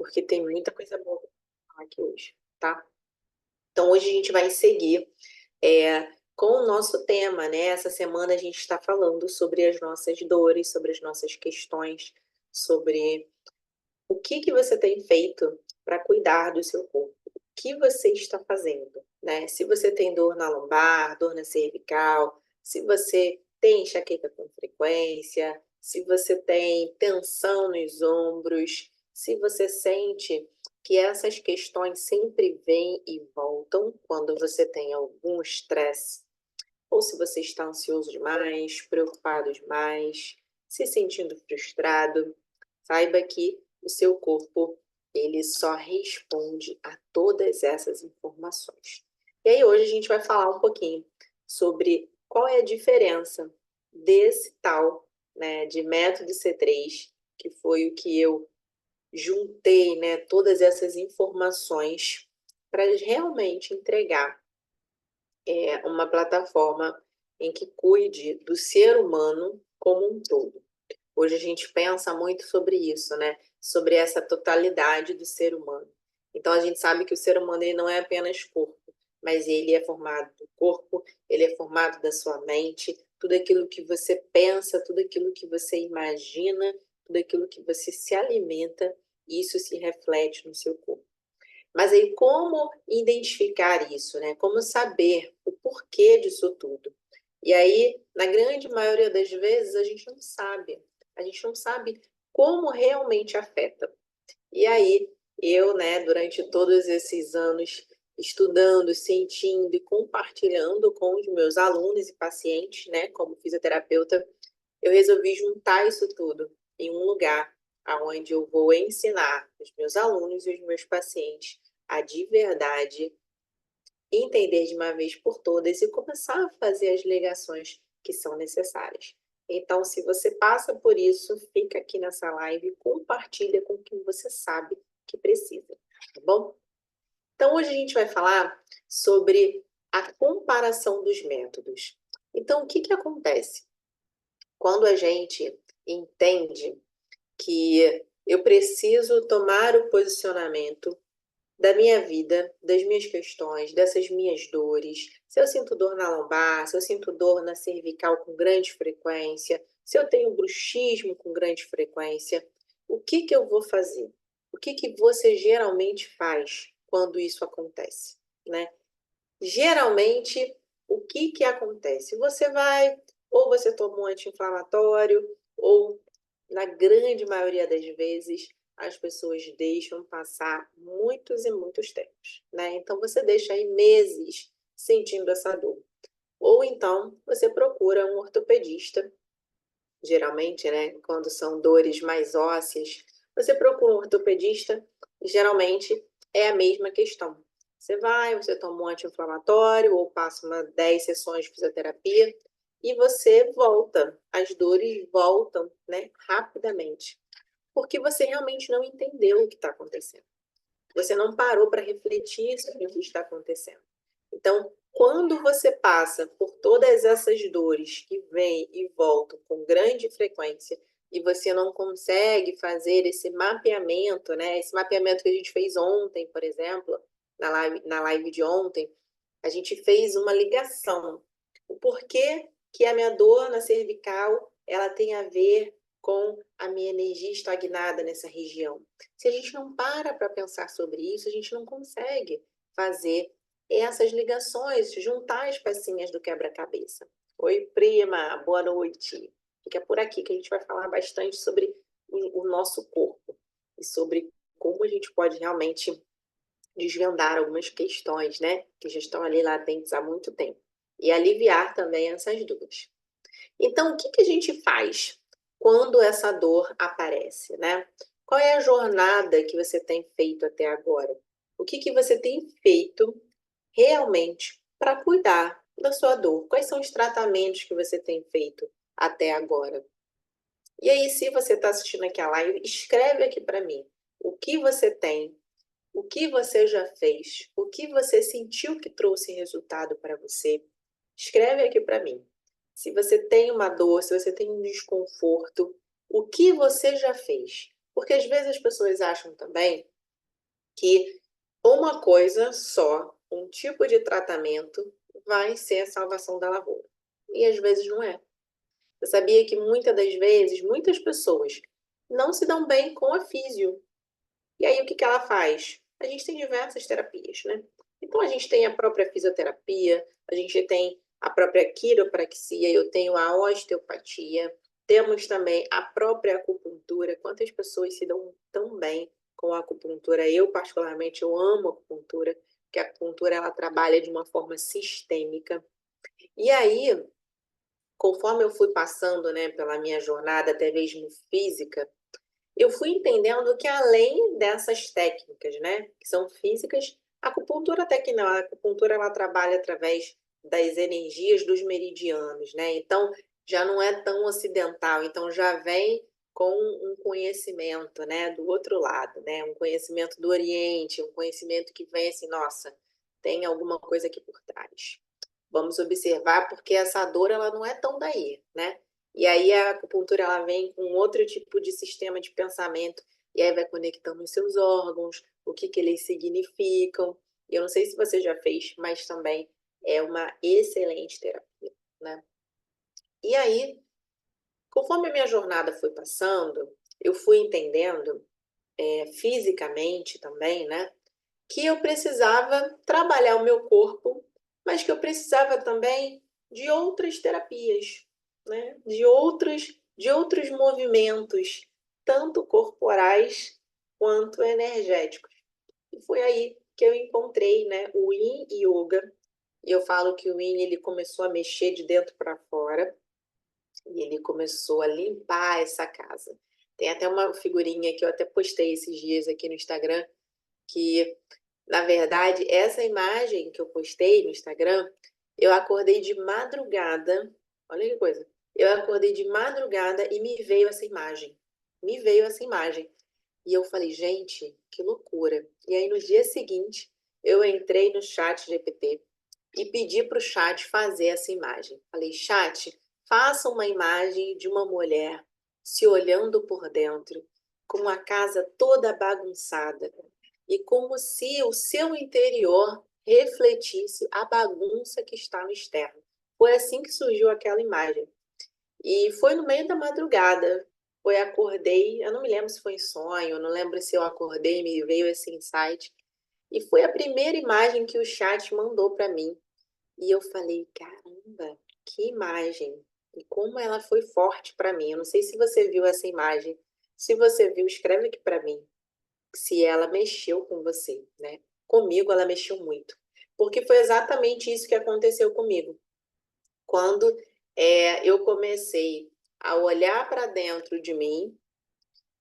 porque tem muita coisa boa pra falar aqui hoje, tá? Então, hoje a gente vai seguir com o nosso tema, né? Essa semana a gente está falando sobre as nossas dores, sobre as nossas questões, sobre o que você tem feito para cuidar do seu corpo. O que você está fazendo, né? Se você tem dor na lombar, dor na cervical, se você tem enxaqueca com frequência, se você tem tensão nos ombros, se você sente que essas questões sempre vêm e voltam quando você tem algum estresse, ou se você está ansioso demais, preocupado demais, se sentindo frustrado, saiba que o seu corpo, ele só responde a todas essas informações. E aí hoje a gente vai falar um pouquinho sobre qual é a diferença desse tal, né, de método C3, que foi o que eu juntei, né, todas essas informações para realmente entregar uma plataforma em que cuide do ser humano como um todo. Hoje a gente pensa muito sobre isso, né? Sobre essa totalidade do ser humano. Então a gente sabe que o ser humano ele não é apenas corpo, mas ele é formado do corpo, ele é formado da sua mente, tudo aquilo que você pensa, tudo aquilo que você imagina, tudo aquilo que você se alimenta, isso se reflete no seu corpo. Mas aí como identificar isso, né? Como saber o porquê disso tudo? E aí, na grande maioria das vezes, a gente não sabe. A gente não sabe como realmente afeta. E aí, eu, né, durante todos esses anos, estudando, sentindo e compartilhando com os meus alunos e pacientes, né, como fisioterapeuta, eu resolvi juntar isso tudo em um lugar onde eu vou ensinar os meus alunos e os meus pacientes a de verdade entender de uma vez por todas e começar a fazer as ligações que são necessárias. Então, se você passa por isso, fica aqui nessa live e compartilha com quem você sabe que precisa, tá bom? Então, hoje a gente vai falar sobre a comparação dos métodos. Então, o que acontece? Quando a gente entende que eu preciso tomar o posicionamento da minha vida, das minhas questões, dessas minhas dores. Se eu sinto dor na lombar, se eu sinto dor na cervical com grande frequência, se eu tenho bruxismo com grande frequência, o que eu vou fazer? O que você geralmente faz quando isso acontece, né? Geralmente, o que acontece? Você vai, ou você toma um anti-inflamatório, ou, na grande maioria das vezes, as pessoas deixam passar muitos e muitos tempos, né? Então, você deixa aí meses sentindo essa dor. Ou então, você procura um ortopedista, geralmente, né? Quando são dores mais ósseas, você procura um ortopedista, geralmente é a mesma questão. Você vai, você toma um anti-inflamatório ou passa 10 sessões de fisioterapia e você volta. As dores voltam, né, rapidamente. Porque você realmente não entendeu o que está acontecendo. Você não parou para refletir sobre o que está acontecendo. Então, quando você passa por todas essas dores que vêm e voltam com grande frequência e você não consegue fazer esse mapeamento, né? Esse mapeamento que a gente fez ontem, por exemplo, na live de ontem, a gente fez uma ligação. O porquê que a minha dor na cervical ela tem a ver com a minha energia estagnada nessa região. Se a gente não para pensar sobre isso, a gente não consegue fazer essas ligações, juntar as pecinhas do quebra-cabeça. Oi, prima, boa noite. Fica por aqui que a gente vai falar bastante sobre o nosso corpo e sobre como a gente pode realmente desvendar algumas questões, né, que já estão ali latentes há muito tempo e aliviar também essas dores. Então, o que a gente faz quando essa dor aparece, né? Qual é a jornada que você tem feito até agora? O que você tem feito realmente para cuidar da sua dor? Quais são os tratamentos que você tem feito até agora? E aí, se você está assistindo aqui a live, escreve aqui para mim o que você tem, o que você já fez, o que você sentiu que trouxe resultado para você. Escreve aqui para mim. Se você tem uma dor, se você tem um desconforto, o que você já fez? Porque às vezes as pessoas acham também que uma coisa só, um tipo de tratamento, vai ser a salvação da lavoura. E às vezes não é. Eu sabia que muitas das vezes, muitas pessoas não se dão bem com a físio. E aí o que que ela faz? A gente tem diversas terapias, né? Então a gente tem a própria fisioterapia, a gente tem a própria quiropraxia, eu tenho a osteopatia, temos também a própria acupuntura. Quantas pessoas se dão tão bem com a acupuntura? Eu, particularmente, eu amo a acupuntura, porque a acupuntura ela trabalha de uma forma sistêmica. E aí, conforme eu fui passando, né, pela minha jornada, até mesmo física, eu fui entendendo que além dessas técnicas, né, que são físicas, a acupuntura até que não, a acupuntura ela trabalha através das energias dos meridianos, né? Então já não é tão ocidental, então já vem com um conhecimento, né, do outro lado, né? Um conhecimento do Oriente, um conhecimento que vem assim, nossa, tem alguma coisa aqui por trás. Vamos observar porque essa dor ela não é tão daí, né? E aí a acupuntura ela vem com outro tipo de sistema de pensamento e aí vai conectando os seus órgãos, o que que eles significam. Eu não sei se você já fez, mas também é uma excelente terapia, né? E aí, conforme a minha jornada foi passando, eu fui entendendo, fisicamente também, né, que eu precisava trabalhar o meu corpo, mas que eu precisava também de outras terapias, né? De outros movimentos, tanto corporais quanto energéticos. E foi aí que eu encontrei, né, o Yin Yoga. E eu falo que o Yin ele começou a mexer de dentro para fora e ele começou a limpar essa casa. Tem até uma figurinha que eu até postei esses dias aqui no Instagram que na verdade, essa imagem que eu postei no Instagram, eu acordei de madrugada. Olha que coisa. Eu acordei de madrugada e me veio essa imagem. Me veio essa imagem. E eu falei, gente, que loucura. E aí no dia seguinte, eu entrei no chat GPT e pedi para o chat fazer essa imagem. Falei, chat, faça uma imagem de uma mulher se olhando por dentro, com a casa toda bagunçada, e como se o seu interior refletisse a bagunça que está no externo. Foi assim que surgiu aquela imagem. E foi no meio da madrugada. Foi, acordei, eu não me lembro se foi em sonho, eu não lembro se eu acordei e me veio esse insight. E foi a primeira imagem que o chat mandou para mim. E eu falei, caramba, que imagem! E como ela foi forte para mim. Eu não sei se você viu essa imagem. Se você viu, escreve aqui para mim se ela mexeu com você, né? Comigo ela mexeu muito. Porque foi exatamente isso que aconteceu comigo. Quando eu comecei a olhar para dentro de mim,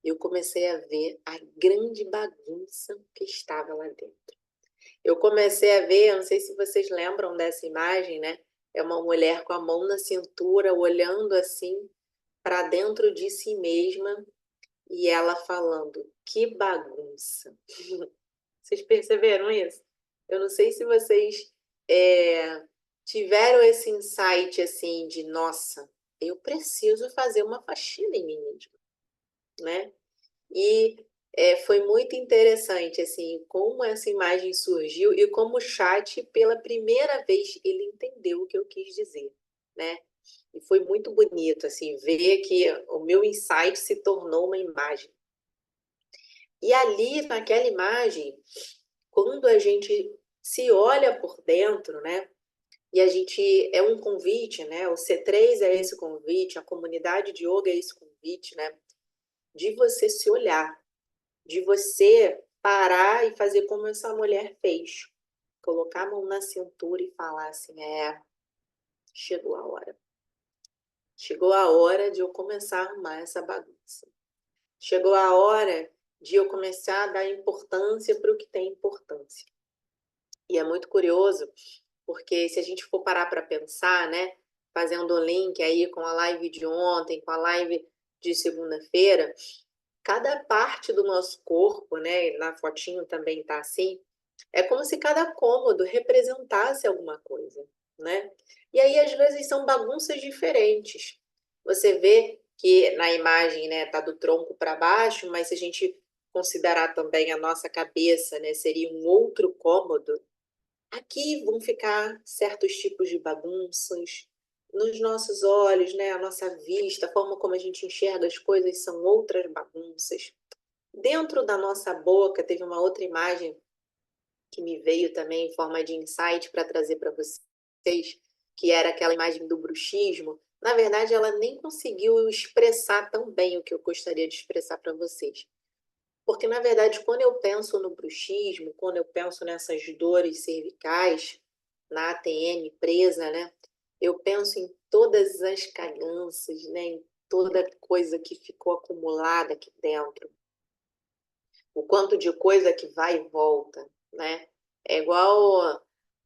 eu comecei a ver a grande bagunça que estava lá dentro. Eu comecei a ver, eu não sei se vocês lembram dessa imagem, né? É uma mulher com a mão na cintura, olhando assim para dentro de si mesma e ela falando: que bagunça. Vocês perceberam isso? Eu não sei se vocês é, tiveram esse insight assim de, nossa, eu preciso fazer uma faxina em mim mesmo, né? E foi muito interessante assim como essa imagem surgiu e como o chat pela primeira vez ele entendeu o que eu quis dizer, né? E foi muito bonito assim ver que o meu insight se tornou uma imagem. E ali naquela imagem, quando a gente se olha por dentro, né? E a gente é um convite, né? O C3 é esse convite, a comunidade de yoga é esse convite, né? De você se olhar, de você parar e fazer como essa mulher fez. Colocar a mão na cintura e falar assim: chegou a hora. Chegou a hora de eu começar a arrumar essa bagunça. Chegou a hora de eu começar a dar importância para o que tem importância. E é muito curioso, porque se a gente for parar para pensar, né, fazendo um link aí com a live de ontem, com a live de segunda-feira, cada parte do nosso corpo, né, na fotinho também tá assim, é como se cada cômodo representasse alguma coisa, né? E aí às vezes são bagunças diferentes. Você vê que na imagem, né, tá do tronco para baixo, mas se a gente considerar também a nossa cabeça, né, seria um outro cômodo, aqui vão ficar certos tipos de bagunças, nos nossos olhos, né, a nossa vista, a forma como a gente enxerga as coisas são outras bagunças. Dentro da nossa boca, teve uma outra imagem que me veio também em forma de insight para trazer para vocês, que era aquela imagem do bruxismo. Na verdade, ela nem conseguiu expressar tão bem o que eu gostaria de expressar para vocês. Porque, na verdade, quando eu penso no bruxismo, quando eu penso nessas dores cervicais, na ATM presa, né? Eu penso em todas as cagaças, né? Em toda coisa que ficou acumulada aqui dentro. O quanto de coisa que vai e volta, né? É igual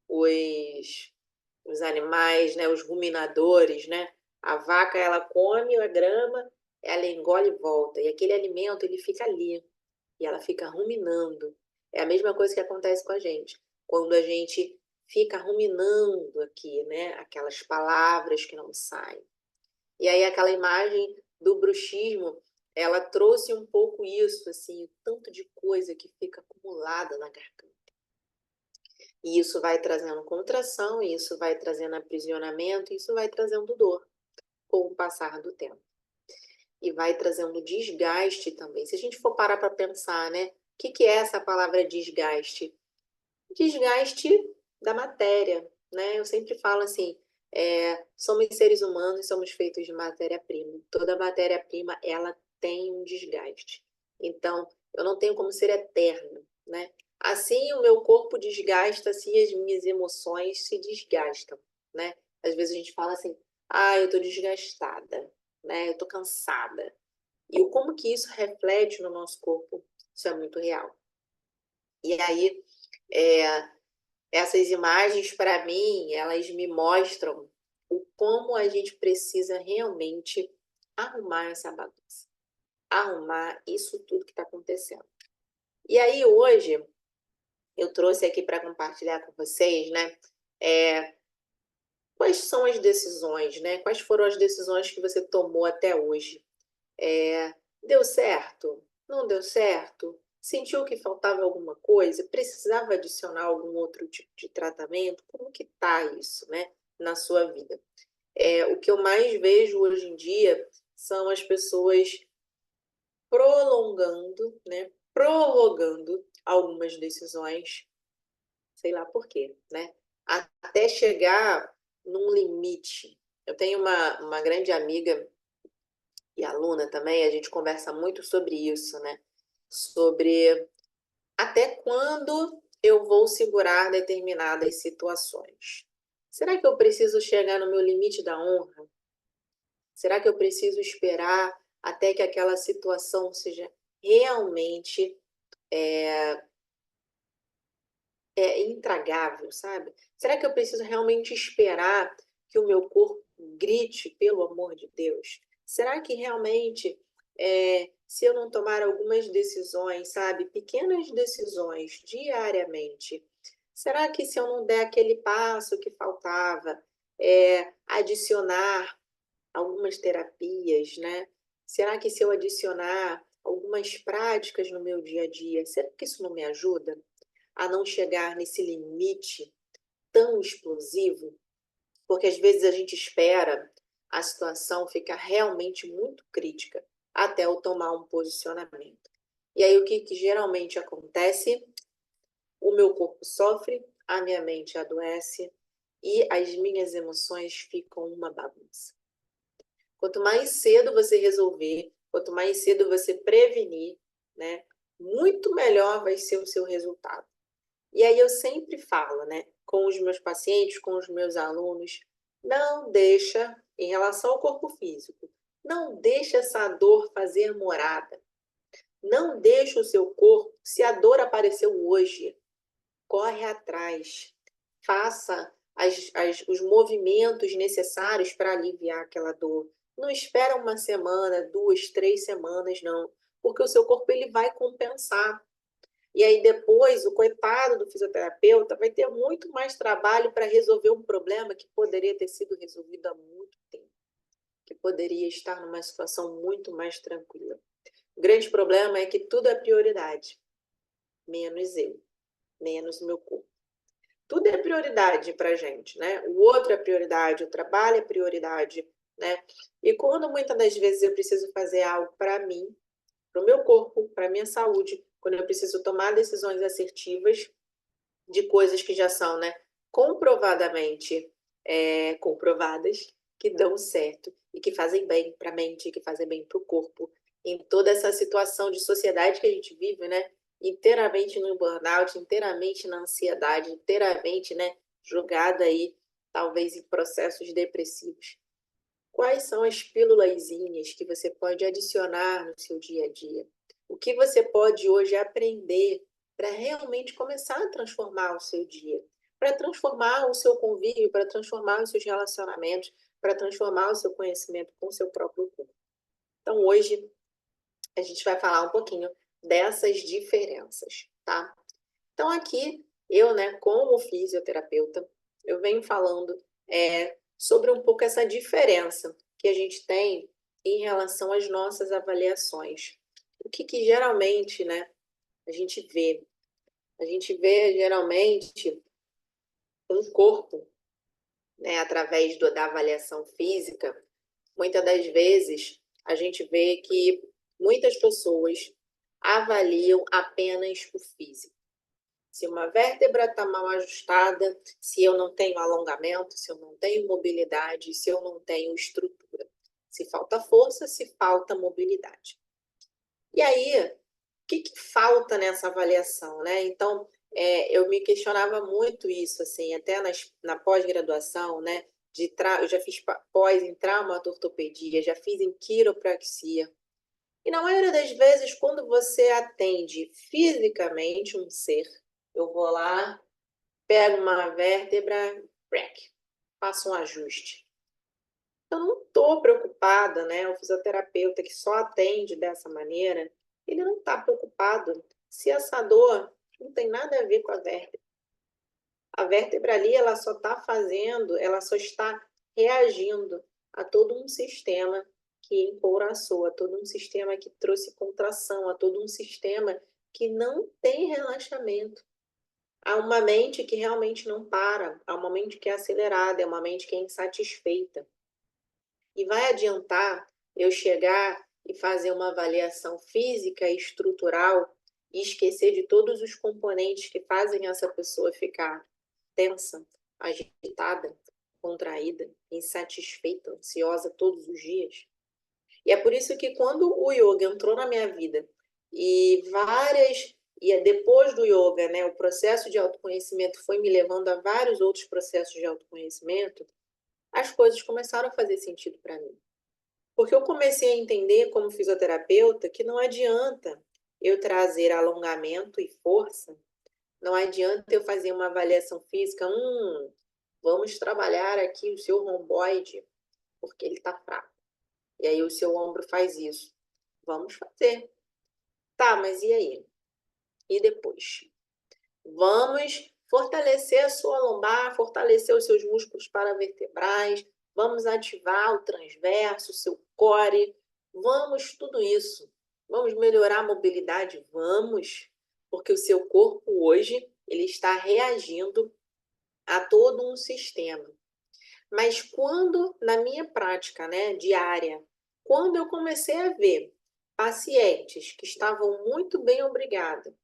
os animais, né? Os ruminadores, né? A vaca, ela come a grama, ela engole e volta. E aquele alimento, ele fica ali. E ela fica ruminando. É a mesma coisa que acontece com a gente. Quando a gente fica ruminando aqui, né? Aquelas palavras que não saem. E aí aquela imagem do bruxismo, ela trouxe um pouco isso, assim, o tanto de coisa que fica acumulada na garganta. E isso vai trazendo contração, e isso vai trazendo aprisionamento, e isso vai trazendo dor com o passar do tempo. E vai trazendo desgaste também. Se a gente for parar para pensar, né? O que é essa palavra desgaste? Desgaste da matéria, né? Eu sempre falo assim, somos seres humanos e somos feitos de matéria-prima. Toda matéria-prima, ela tem um desgaste. Então, eu não tenho como ser eterna, né? Assim, o meu corpo desgasta, assim as minhas emoções se desgastam, né? Às vezes a gente fala assim, eu tô desgastada, né? Eu tô cansada. E como que isso reflete no nosso corpo, isso é muito real. E aí, é, essas imagens, para mim, elas me mostram o como a gente precisa realmente arrumar essa bagunça, arrumar isso tudo que está acontecendo. E aí, hoje, eu trouxe aqui para compartilhar com vocês, né? Quais são as decisões, né? Quais foram as decisões que você tomou até hoje? Deu certo? Não deu certo? Sentiu que faltava alguma coisa? Precisava adicionar algum outro tipo de tratamento? Como que tá isso, né, na sua vida? O que eu mais vejo hoje em dia são as pessoas prolongando, né, prorrogando algumas decisões, sei lá por quê, né, até chegar num limite. Eu tenho uma grande amiga e aluna também, a gente conversa muito sobre isso, né? Sobre até quando eu vou segurar determinadas situações. Será que eu preciso chegar no meu limite da honra? Será que eu preciso esperar até que aquela situação seja realmente intragável, sabe? Será que eu preciso realmente esperar que o meu corpo grite pelo amor de Deus? Será que realmente, se eu não tomar algumas decisões, sabe, pequenas decisões diariamente, será que se eu não der aquele passo que faltava, adicionar algumas terapias, né? Será que se eu adicionar algumas práticas no meu dia a dia, será que isso não me ajuda a não chegar nesse limite tão explosivo? Porque às vezes a gente espera a situação ficar realmente muito crítica até eu tomar um posicionamento. E aí o que geralmente acontece? O meu corpo sofre, a minha mente adoece e as minhas emoções ficam uma bagunça. Quanto mais cedo você resolver, quanto mais cedo você prevenir, né, muito melhor vai ser o seu resultado. E aí eu sempre falo, né, com os meus pacientes, com os meus alunos, não deixa, em relação ao corpo físico, não deixa essa dor fazer morada. Não deixa o seu corpo, se a dor apareceu hoje, corre atrás, faça os movimentos necessários para aliviar aquela dor. Não espera uma semana, 2, 3 semanas, não, porque o seu corpo ele vai compensar. E aí depois o coitado do fisioterapeuta vai ter muito mais trabalho para resolver um problema que poderia ter sido resolvido há muito tempo, que poderia estar numa situação muito mais tranquila. O grande problema é que tudo é prioridade, menos eu, menos o meu corpo. Tudo é prioridade para a gente, né? O outro é prioridade, o trabalho é prioridade, né? E quando muitas das vezes eu preciso fazer algo para mim, para o meu corpo, para a minha saúde, quando eu preciso tomar decisões assertivas de coisas que já são, né, comprovadamente comprovadas, que dão certo e que fazem bem para a mente, que fazem bem para o corpo, em toda essa situação de sociedade que a gente vive, né? Inteiramente no burnout, inteiramente na ansiedade, inteiramente, né, jogada aí, talvez em processos depressivos. Quais são as pílulazinhas que você pode adicionar no seu dia a dia? O que você pode hoje aprender para realmente começar a transformar o seu dia? Para transformar o seu convívio, para transformar os seus relacionamentos, para transformar o seu conhecimento com o seu próprio corpo. Então, hoje, a gente vai falar um pouquinho dessas diferenças, tá? Então, aqui, eu, né, como fisioterapeuta, eu venho falando sobre um pouco essa diferença que a gente tem em relação às nossas avaliações. O que geralmente, né, a gente vê? A gente vê, geralmente, um corpo, né, através da avaliação física, muitas das vezes, a gente vê que muitas pessoas avaliam apenas o físico. Se uma vértebra está mal ajustada, se eu não tenho alongamento, se eu não tenho mobilidade, se eu não tenho estrutura. Se falta força, se falta mobilidade. E aí, o que falta nessa avaliação, né? Então, eu me questionava muito isso, assim, até na pós-graduação, né? Eu já fiz pós em traumatortopedia, já fiz em quiropraxia. E na maioria das vezes, quando você atende fisicamente um ser, eu vou lá, pego uma vértebra, faço um ajuste. Eu não estou preocupada, né? O fisioterapeuta que só atende dessa maneira, ele não está preocupado se essa dor não tem nada a ver com a vértebra. A vértebra ali, ela só está fazendo, ela só está reagindo a todo um sistema que empouraçou, a todo um sistema que trouxe contração, a todo um sistema que não tem relaxamento. Há uma mente que realmente não para, há uma mente que é acelerada, é uma mente que é insatisfeita. E vai adiantar eu chegar e fazer uma avaliação física e estrutural e esquecer de todos os componentes que fazem essa pessoa ficar tensa, agitada, contraída, insatisfeita, ansiosa todos os dias. E é por isso que quando o yoga entrou na minha vida e depois do yoga, né, o processo de autoconhecimento foi me levando a vários outros processos de autoconhecimento, as coisas começaram a fazer sentido para mim. Porque eu comecei a entender como fisioterapeuta que não adianta eu trazer alongamento e força, não adianta eu fazer uma avaliação física, vamos trabalhar aqui o seu romboide, porque ele está fraco. E aí o seu ombro faz isso. Vamos fazer. Tá, mas e aí? E depois? Vamos fortalecer a sua lombar, fortalecer os seus músculos paravertebrais, vamos ativar o transverso, o seu core, vamos tudo isso. Vamos melhorar a mobilidade? Vamos, porque o seu corpo hoje ele está reagindo a todo um sistema. Mas quando, na minha prática, né, diária, quando eu comecei a ver pacientes que estavam muito bem, obrigada,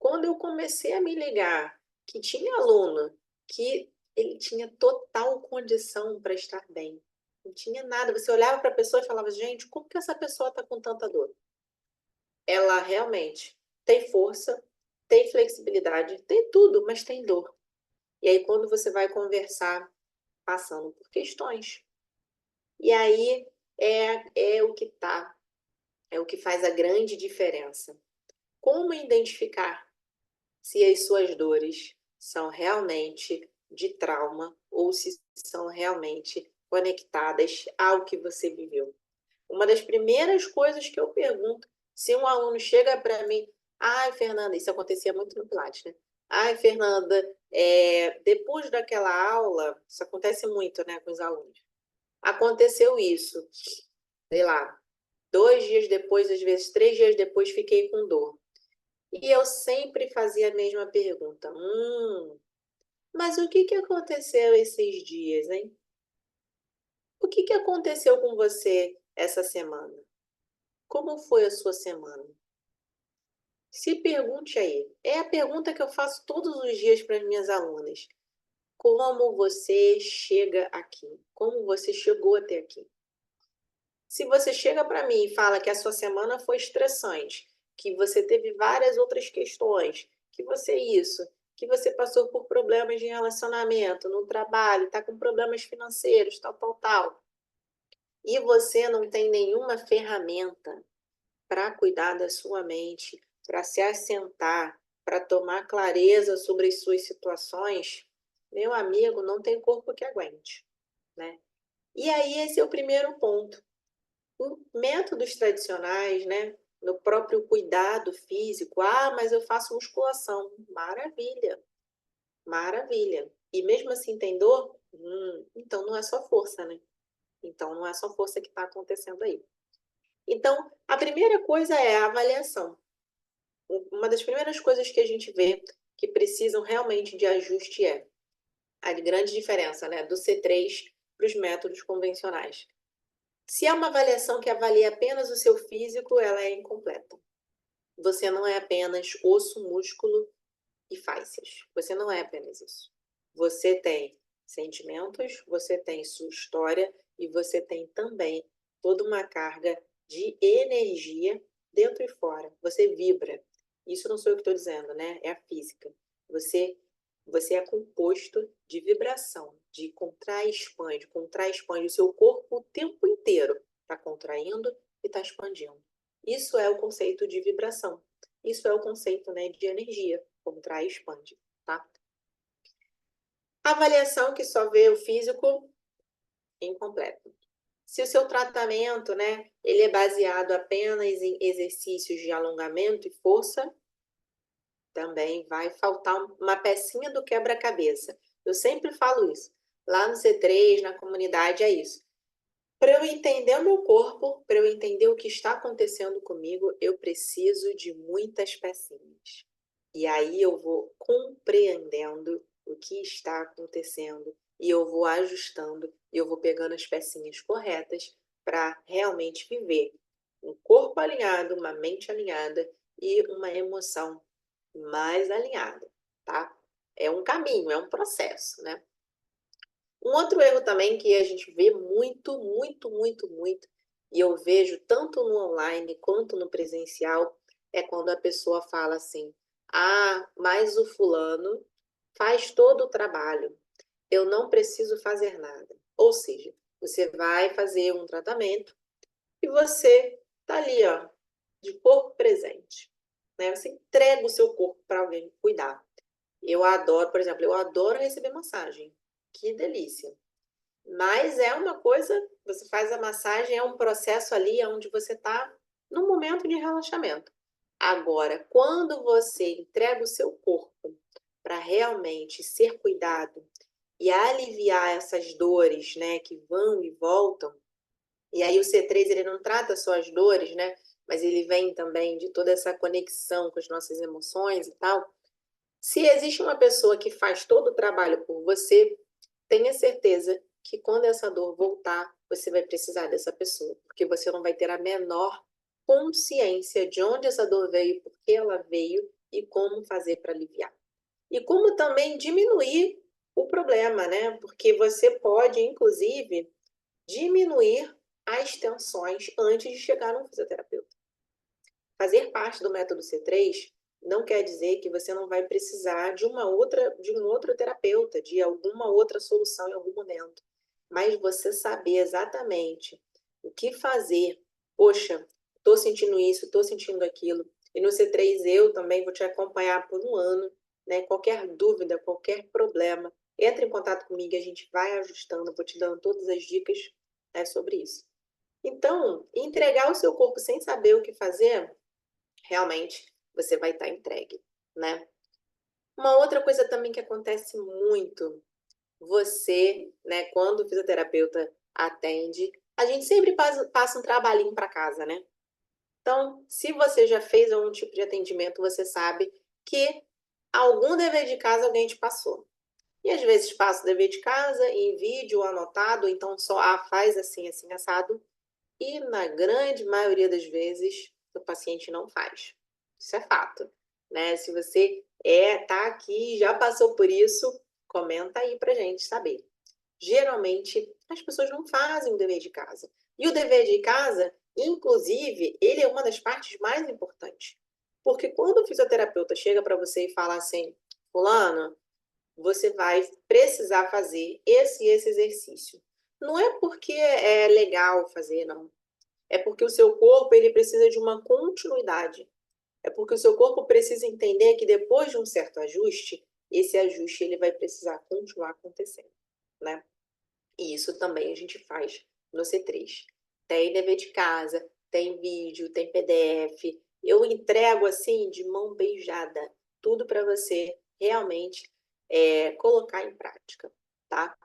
quando eu comecei a me ligar que tinha aluno que ele tinha total condição para estar bem, não tinha nada, você olhava para a pessoa e falava, gente, como que essa pessoa está com tanta dor? Ela realmente tem força, tem flexibilidade, tem tudo, mas tem dor. E aí, quando você vai conversar, passando por questões. E aí é o que tá, é o que faz a grande diferença. Como identificar se as suas dores são realmente de trauma ou se são realmente conectadas ao que você viveu? Uma das primeiras coisas que eu pergunto, se um aluno chega para mim, ai, Fernanda, isso acontecia muito no Pilates, né? Ai, Fernanda, depois daquela aula, isso acontece muito, né, com os alunos. Aconteceu isso, sei lá, 2 dias depois, às vezes 3 dias depois, fiquei com dor. E eu sempre fazia a mesma pergunta: mas o que aconteceu esses dias, hein? O que aconteceu com você essa semana? Como foi a sua semana? Se pergunte aí. É a pergunta que eu faço todos os dias para as minhas alunas. Como você chega aqui? Como você chegou até aqui? Se você chega para mim e fala que a sua semana foi estressante, que você teve várias outras questões, que você isso, que você passou por problemas de relacionamento, no trabalho, está com problemas financeiros, tal, tal, tal, e você não tem nenhuma ferramenta para cuidar da sua mente, para se assentar, para tomar clareza sobre as suas situações, meu amigo, não tem corpo que aguente, né? E aí esse é o primeiro ponto. Métodos tradicionais, né? No próprio cuidado físico, mas eu faço musculação. Maravilha, maravilha. E mesmo assim tem dor? Então não é só força, né? Então não é só força que está acontecendo aí. Então, a primeira coisa é a avaliação. Uma das primeiras coisas que a gente vê que precisam realmente de ajuste é a grande diferença, né, do C3 para os métodos convencionais. Se é uma avaliação que avalia apenas o seu físico, ela é incompleta. Você não é apenas osso, músculo e fáscias. Você não é apenas isso. Você tem sentimentos, você tem sua história e você tem também toda uma carga de energia dentro e fora. Você vibra. Isso não sou eu que estou dizendo, né? É a física. Você, você é composto de vibração, de contrai, expande. O seu corpo o tempo inteiro está contraindo e está expandindo. Isso é o conceito de vibração. Isso é o conceito, né, de energia, contrai e expande, tá? Avaliação que só vê o físico incompleto. Se o seu tratamento, né, ele é baseado apenas em exercícios de alongamento e força, também vai faltar uma pecinha do quebra-cabeça. Eu sempre falo isso. Lá no C3, na comunidade, é isso. Para eu entender o meu corpo, para eu entender o que está acontecendo comigo, eu preciso de muitas pecinhas. E aí eu vou compreendendo o que está acontecendo e eu vou ajustando e eu vou pegando as pecinhas corretas para realmente viver um corpo alinhado, uma mente alinhada e uma emoção mais alinhada, tá? É um caminho, é um processo, né? Um outro erro também que a gente vê muito, muito, muito, muito, e eu vejo tanto no online quanto no presencial, é quando a pessoa fala assim: mas o fulano faz todo o trabalho, eu não preciso fazer nada. Ou seja, você vai fazer um tratamento e você tá ali, ó, de corpo presente, né? Você entrega o seu corpo para alguém cuidar. Eu adoro, por exemplo, eu adoro receber massagem. Que delícia. Mas é uma coisa, você faz a massagem, é um processo ali onde você está num momento de relaxamento. Agora, quando você entrega o seu corpo para realmente ser cuidado e aliviar essas dores, né, que vão e voltam, e aí o C3 ele não trata só as dores, né, mas ele vem também de toda essa conexão com as nossas emoções e tal. Se existe uma pessoa que faz todo o trabalho por você, tenha certeza que quando essa dor voltar, você vai precisar dessa pessoa, porque você não vai ter a menor consciência de onde essa dor veio, por que ela veio e como fazer para aliviar. E como também diminuir o problema, né? Porque você pode, inclusive, diminuir as tensões antes de chegar no fisioterapeuta. Fazer parte do método C3 não quer dizer que você não vai precisar de um outro terapeuta, de alguma outra solução em algum momento. Mas você saber exatamente o que fazer. Poxa, estou sentindo isso, estou sentindo aquilo. E no C3 eu também vou te acompanhar por um ano, né? Qualquer dúvida, qualquer problema, entre em contato comigo, a gente vai ajustando, vou te dando todas as dicas, né, sobre isso. Então, entregar o seu corpo sem saber o que fazer, realmente você vai estar entregue, né? Uma outra coisa também que acontece muito, você, né, quando o fisioterapeuta atende, a gente sempre passa um trabalhinho para casa, né? Então, se você já fez algum tipo de atendimento, você sabe que algum dever de casa alguém te passou. E às vezes passa o dever de casa em vídeo anotado, então só faz assim, assim, assado. E na grande maioria das vezes, o paciente não faz. Isso é fato, né? Se você tá aqui, já passou por isso, comenta aí pra gente saber. Geralmente, as pessoas não fazem o dever de casa. E o dever de casa, inclusive, ele é uma das partes mais importantes. Porque quando o fisioterapeuta chega para você e fala assim, fulano, você vai precisar fazer esse e esse exercício. Não é porque é legal fazer, não. É porque o seu corpo ele precisa de uma continuidade. É porque o seu corpo precisa entender que depois de um certo ajuste, esse ajuste ele vai precisar continuar acontecendo, né? E isso também a gente faz no C3. Tem dever de casa, tem vídeo, tem PDF. Eu entrego assim de mão beijada, tudo para você realmente colocar em prática, tá?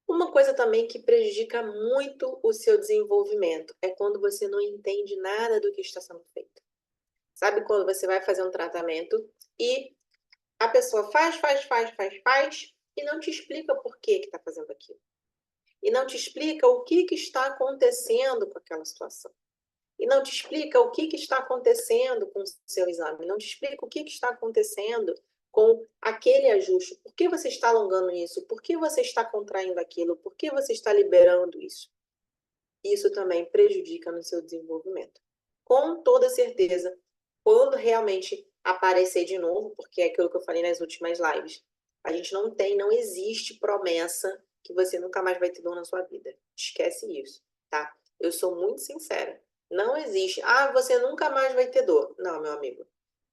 Uma coisa também que prejudica muito o seu desenvolvimento é quando você não entende nada do que está sendo feito. Sabe quando você vai fazer um tratamento e a pessoa faz e não te explica por que está fazendo aquilo. E não te explica o que está acontecendo com aquela situação. E não te explica o que está acontecendo com o seu exame. Não te explica o que está acontecendo com aquele ajuste. Por que você está alongando isso? Por que você está contraindo aquilo? Por que você está liberando isso? Isso também prejudica no seu desenvolvimento. Com toda certeza, quando realmente aparecer de novo, porque é aquilo que eu falei nas últimas lives, a gente não existe promessa que você nunca mais vai ter dor na sua vida. Esquece isso, tá? Eu sou muito sincera. Não existe, você nunca mais vai ter dor. Não, meu amigo.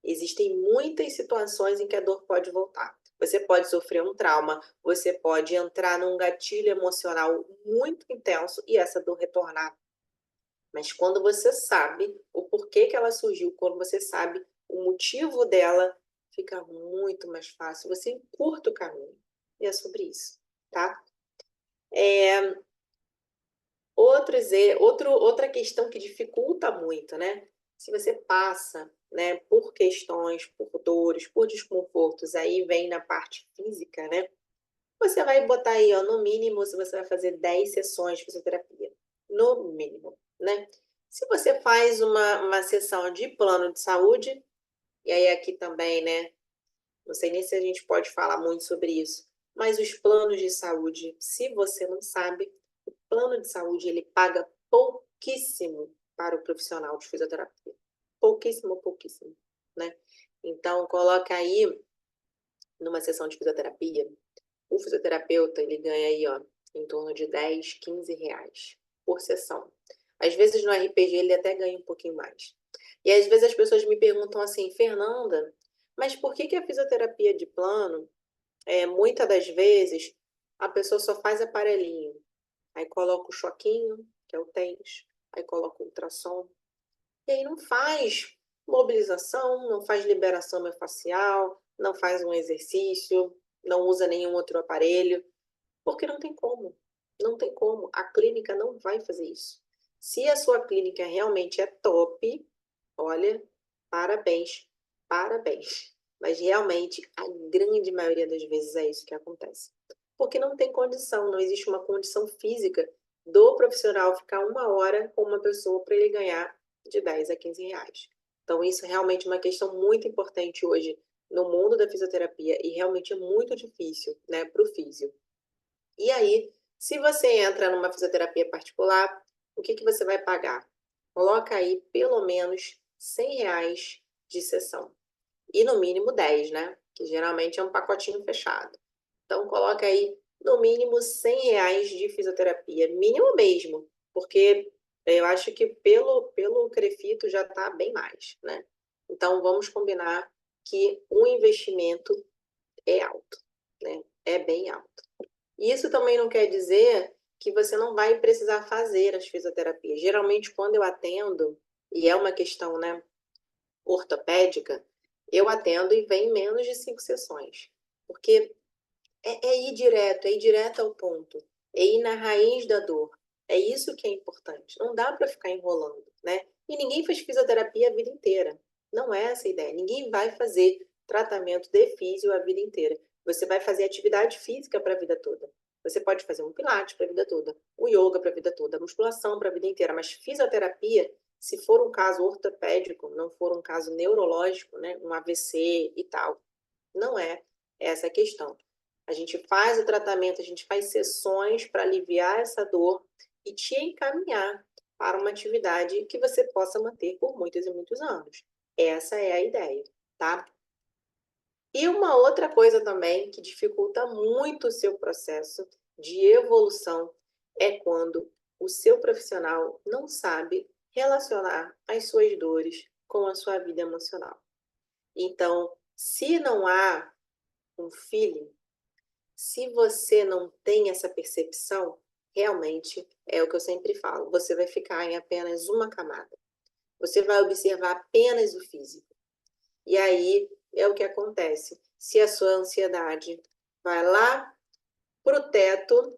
Existem muitas situações em que a dor pode voltar. Você pode sofrer um trauma, você pode entrar num gatilho emocional muito intenso e essa dor retornar. Mas quando você sabe o porquê que ela surgiu, quando você sabe o motivo dela, fica muito mais fácil. Você encurta o caminho. E é sobre isso, tá? Outra questão que dificulta muito, né? Se você passa, né, por questões, por dores, por desconfortos, aí vem na parte física, né? Você vai botar aí, ó, no mínimo, se você vai fazer 10 sessões de fisioterapia. No mínimo, né? Se você faz uma sessão de plano de saúde, e aí aqui também, né? Não sei nem se a gente pode falar muito sobre isso, mas os planos de saúde, se você não sabe, o plano de saúde ele paga pouquíssimo para o profissional de fisioterapia. Pouquíssimo, pouquíssimo, né? Então, coloca aí numa sessão de fisioterapia, o fisioterapeuta ele ganha aí, ó, em torno de 10, 15 reais por sessão. Às vezes no RPG ele até ganha um pouquinho mais. E às vezes as pessoas me perguntam assim, Fernanda, mas por que a fisioterapia de plano, muitas das vezes, a pessoa só faz aparelhinho, aí coloca o choquinho, que é o TENS, aí coloca o ultrassom, e aí não faz mobilização, não faz liberação miofascial, não faz um exercício, não usa nenhum outro aparelho, porque não tem como. Não tem como. A clínica não vai fazer isso. Se a sua clínica realmente é top, olha, parabéns, parabéns. Mas realmente, a grande maioria das vezes é isso que acontece. Porque não tem condição, não existe uma condição física do profissional ficar 1 hora com uma pessoa para ele ganhar de 10 a 15 reais. Então, isso é realmente uma questão muito importante hoje no mundo da fisioterapia e realmente é muito difícil, né, para o físio. E aí, se você entra numa fisioterapia particular, o que você vai pagar? Coloca aí pelo menos 100 reais de sessão. E no mínimo 10, né? Que geralmente é um pacotinho fechado. Então, coloca aí no mínimo 100 reais de fisioterapia. Mínimo mesmo, porque eu acho que pelo Crefito já está bem mais, né? Então, vamos combinar que o investimento é alto, né? É bem alto. E isso também não quer dizer que você não vai precisar fazer as fisioterapias. Geralmente, quando eu atendo, e é uma questão, né, ortopédica, eu atendo e vem menos de 5 sessões. Porque é ir direto ao ponto, é ir na raiz da dor. É isso que é importante. Não dá para ficar enrolando, né? E ninguém faz fisioterapia a vida inteira. Não é essa a ideia. Ninguém vai fazer tratamento de físio a vida inteira. Você vai fazer atividade física para a vida toda. Você pode fazer um pilates para a vida toda, o yoga para a vida toda, a musculação para a vida inteira, mas fisioterapia, se for um caso ortopédico, não for um caso neurológico, né, um AVC e tal, não é essa a questão. A gente faz o tratamento, a gente faz sessões para aliviar essa dor e te encaminhar para uma atividade que você possa manter por muitos e muitos anos. Essa é a ideia, tá? E uma outra coisa também que dificulta muito o seu processo de evolução é quando o seu profissional não sabe relacionar as suas dores com a sua vida emocional. Então, se não há um feeling, se você não tem essa percepção, realmente é o que eu sempre falo, você vai ficar em apenas uma camada. Você vai observar apenas o físico. E aí é o que acontece. Se a sua ansiedade vai lá para o teto,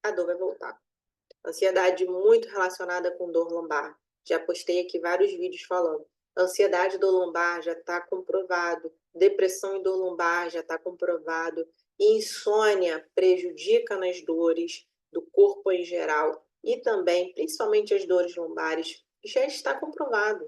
a dor vai voltar. Ansiedade muito relacionada com dor lombar. Já postei aqui vários vídeos falando. Ansiedade e dor lombar já está comprovado. Depressão e dor lombar já está comprovado. Insônia prejudica nas dores do corpo em geral e também, principalmente as dores lombares, já está comprovado.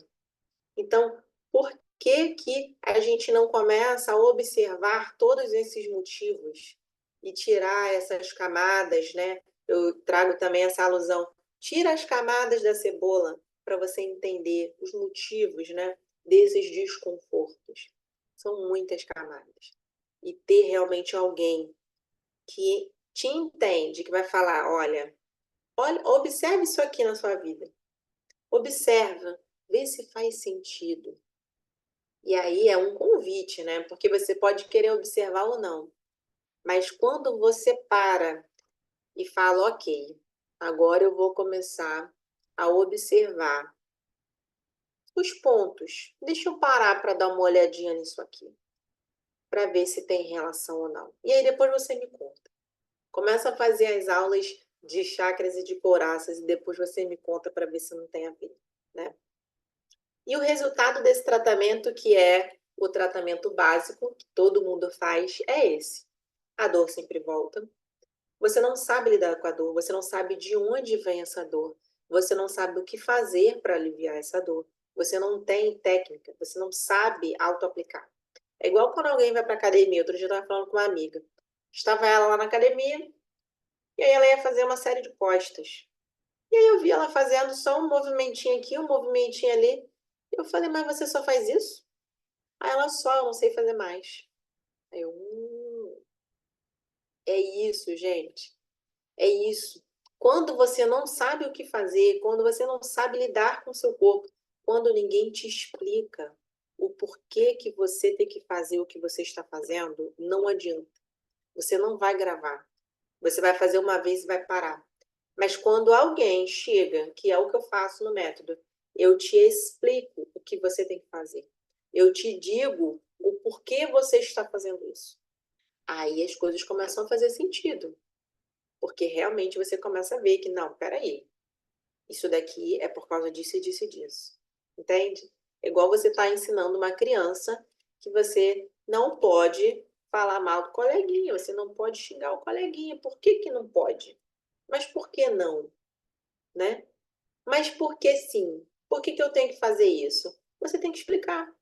Então, por que a gente não começa a observar todos esses motivos e tirar essas camadas, né? Eu trago também essa alusão. Tira as camadas da cebola para você entender os motivos, né, desses desconfortos. São muitas camadas. E ter realmente alguém que te entende, que vai falar, olha, observe isso aqui na sua vida. Observa, vê se faz sentido. E aí é um convite, né? Porque você pode querer observar ou não. Mas quando você para e fala, ok, agora eu vou começar a observar os pontos. Deixa eu parar para dar uma olhadinha nisso aqui, para ver se tem relação ou não. E aí depois você me conta. Começa a fazer as aulas de chakras e de coraças e depois você me conta para ver se não tem a ver, né? E o resultado desse tratamento, que é o tratamento básico, que todo mundo faz, é esse. A dor sempre volta. Você não sabe lidar com a dor, você não sabe de onde vem essa dor, você não sabe o que fazer para aliviar essa dor, você não tem técnica, você não sabe auto-aplicar. É igual quando alguém vai para academia. Outro dia eu estava falando com uma amiga. Estava ela lá na academia e aí ela ia fazer uma série de costas. E aí eu vi ela fazendo só um movimentinho aqui, um movimentinho ali. Eu falei, mas você só faz isso? Aí ela só, eu não sei fazer mais. Aí é isso, gente. É isso. Quando você não sabe o que fazer, quando você não sabe lidar com o seu corpo, quando ninguém te explica o porquê que você tem que fazer o que você está fazendo, não adianta. Você não vai gravar. Você vai fazer uma vez e vai parar. Mas quando alguém chega, que é o que eu faço no método, eu te explico o que você tem que fazer. Eu te digo o porquê você está fazendo isso. Aí as coisas começam a fazer sentido. Porque realmente você começa a ver que, não, peraí, isso daqui é por causa disso e disso e disso. Entende? É igual você está ensinando uma criança que você não pode falar mal do coleguinha, você não pode xingar o coleguinha. Por que que não pode? Mas por que não? Né? Mas por que sim? Por que que eu tenho que fazer isso? Você tem que explicar.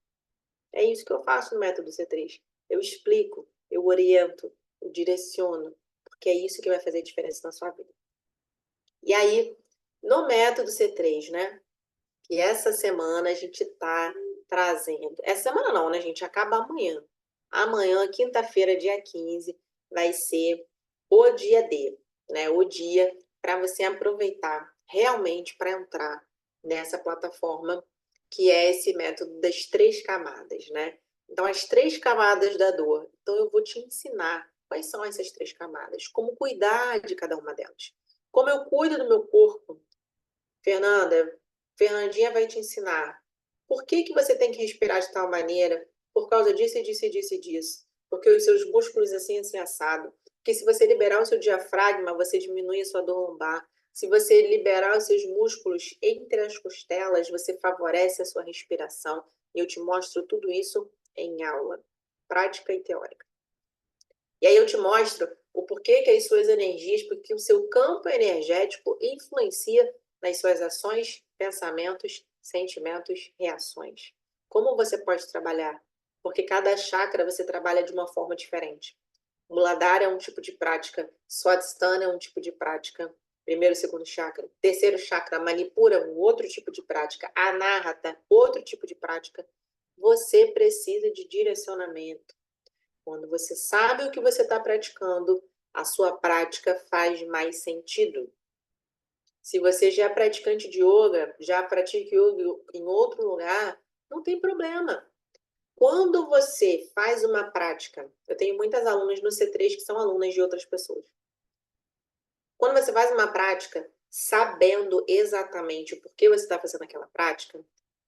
É isso que eu faço no método C3. Eu explico, eu oriento, eu direciono, porque é isso que vai fazer diferença na sua vida. E aí, no método C3, né? Que essa semana a gente está trazendo. Essa semana não, né, gente? Acaba amanhã. Amanhã, quinta-feira, dia 15, vai ser o dia D, né? O dia para você aproveitar realmente para entrar nessa plataforma que é esse método das 3 camadas, né? Então, as 3 camadas da dor. Então, eu vou te ensinar quais são essas 3 camadas, como cuidar de cada uma delas. Como eu cuido do meu corpo, Fernanda, Fernandinha vai te ensinar. Por que que você tem que respirar de tal maneira? Por causa disso e disso e disso e disso. Porque os seus músculos assim assado. Porque se você liberar o seu diafragma, você diminui a sua dor lombar. Se você liberar os seus músculos entre as costelas, você favorece a sua respiração. E eu te mostro tudo isso em aula, prática e teórica. E aí eu te mostro o porquê que as suas energias, porque o seu campo energético influencia nas suas ações, pensamentos, sentimentos, reações. Como você pode trabalhar? Porque cada chakra você trabalha de uma forma diferente. Muladhara é um tipo de prática, Swadhisthana é um tipo de prática, primeiro e segundo chakra. Terceiro chakra, Manipura, um outro tipo de prática. Anahata, outro tipo de prática. Você precisa de direcionamento. Quando você sabe o que você está praticando, a sua prática faz mais sentido. Se você já é praticante de yoga, já pratica yoga em outro lugar, não tem problema. Quando você faz uma prática, eu tenho muitas alunas no C3 que são alunas de outras pessoas. Quando você faz uma prática, sabendo exatamente o porquê você está fazendo aquela prática,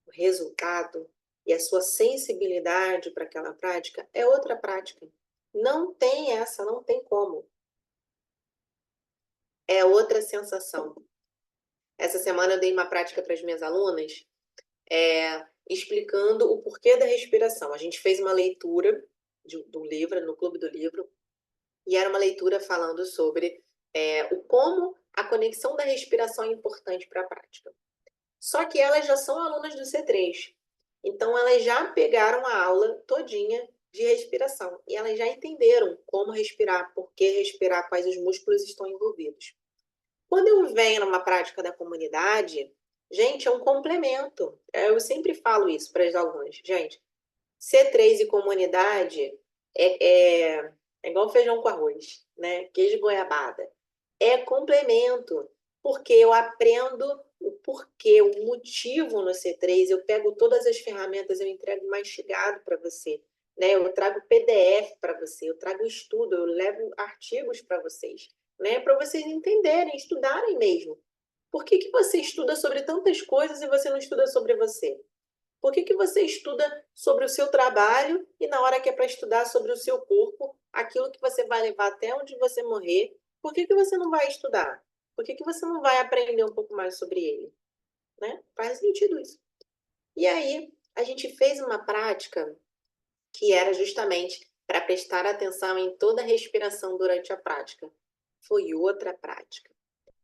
o resultado e a sua sensibilidade para aquela prática é outra prática. Não tem essa, não tem como. É outra sensação. Essa semana eu dei uma prática para as minhas alunas, explicando o porquê da respiração. A gente fez uma leitura do livro, no Clube do Livro, e era uma leitura falando sobre o como a conexão da respiração é importante para a prática. Só que elas já são alunas do C3, então elas já pegaram a aula todinha de respiração e elas já entenderam como respirar, por que respirar, quais os músculos estão envolvidos. Quando eu venho numa prática da comunidade, gente, é um complemento. Eu sempre falo isso para as alunas. Gente, C3 e comunidade é igual feijão com arroz, né? Queijo e goiabada. É complemento, porque eu aprendo o porquê, o motivo no C3, eu pego todas as ferramentas, eu entrego mastigado para você, né? Eu trago PDF para você, eu trago estudo, eu levo artigos para vocês, né? Para vocês entenderem, estudarem mesmo. Por que que você estuda sobre tantas coisas e você não estuda sobre você? Por que que você estuda sobre o seu trabalho e na hora que é para estudar sobre o seu corpo, aquilo que você vai levar até onde você morrer, por que que você não vai estudar? Por que que você não vai aprender um pouco mais sobre ele? Né? Faz sentido isso. E aí, a gente fez uma prática que era justamente para prestar atenção em toda a respiração durante a prática. Foi outra prática.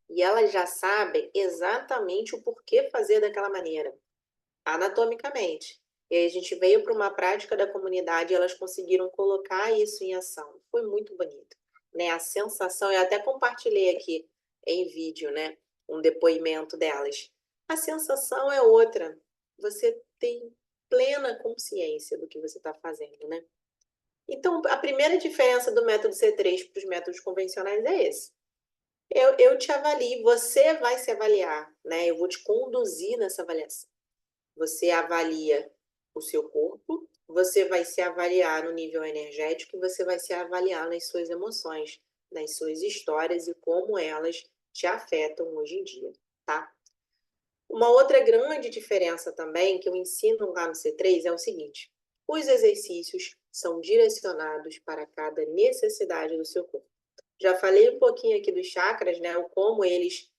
E elas já sabem exatamente o porquê fazer daquela maneira anatomicamente. E aí a gente veio para uma prática da comunidade e elas conseguiram colocar isso em ação. Foi muito bonito, né? A sensação, eu até compartilhei aqui em vídeo, né? Um depoimento delas. A sensação é outra. Você tem plena consciência do que você está fazendo, né? Então, a primeira diferença do método C3 para os métodos convencionais é esse. Eu te avalio, você vai se avaliar, né? Eu vou te conduzir nessa avaliação. Você avalia o seu corpo, você vai se avaliar no nível energético e você vai se avaliar nas suas emoções, nas suas histórias e como elas te afetam hoje em dia, tá? Uma outra grande diferença também que eu ensino lá no C3 é o seguinte: os exercícios são direcionados para cada necessidade do seu corpo. Já falei um pouquinho aqui dos chakras, né? O como eles,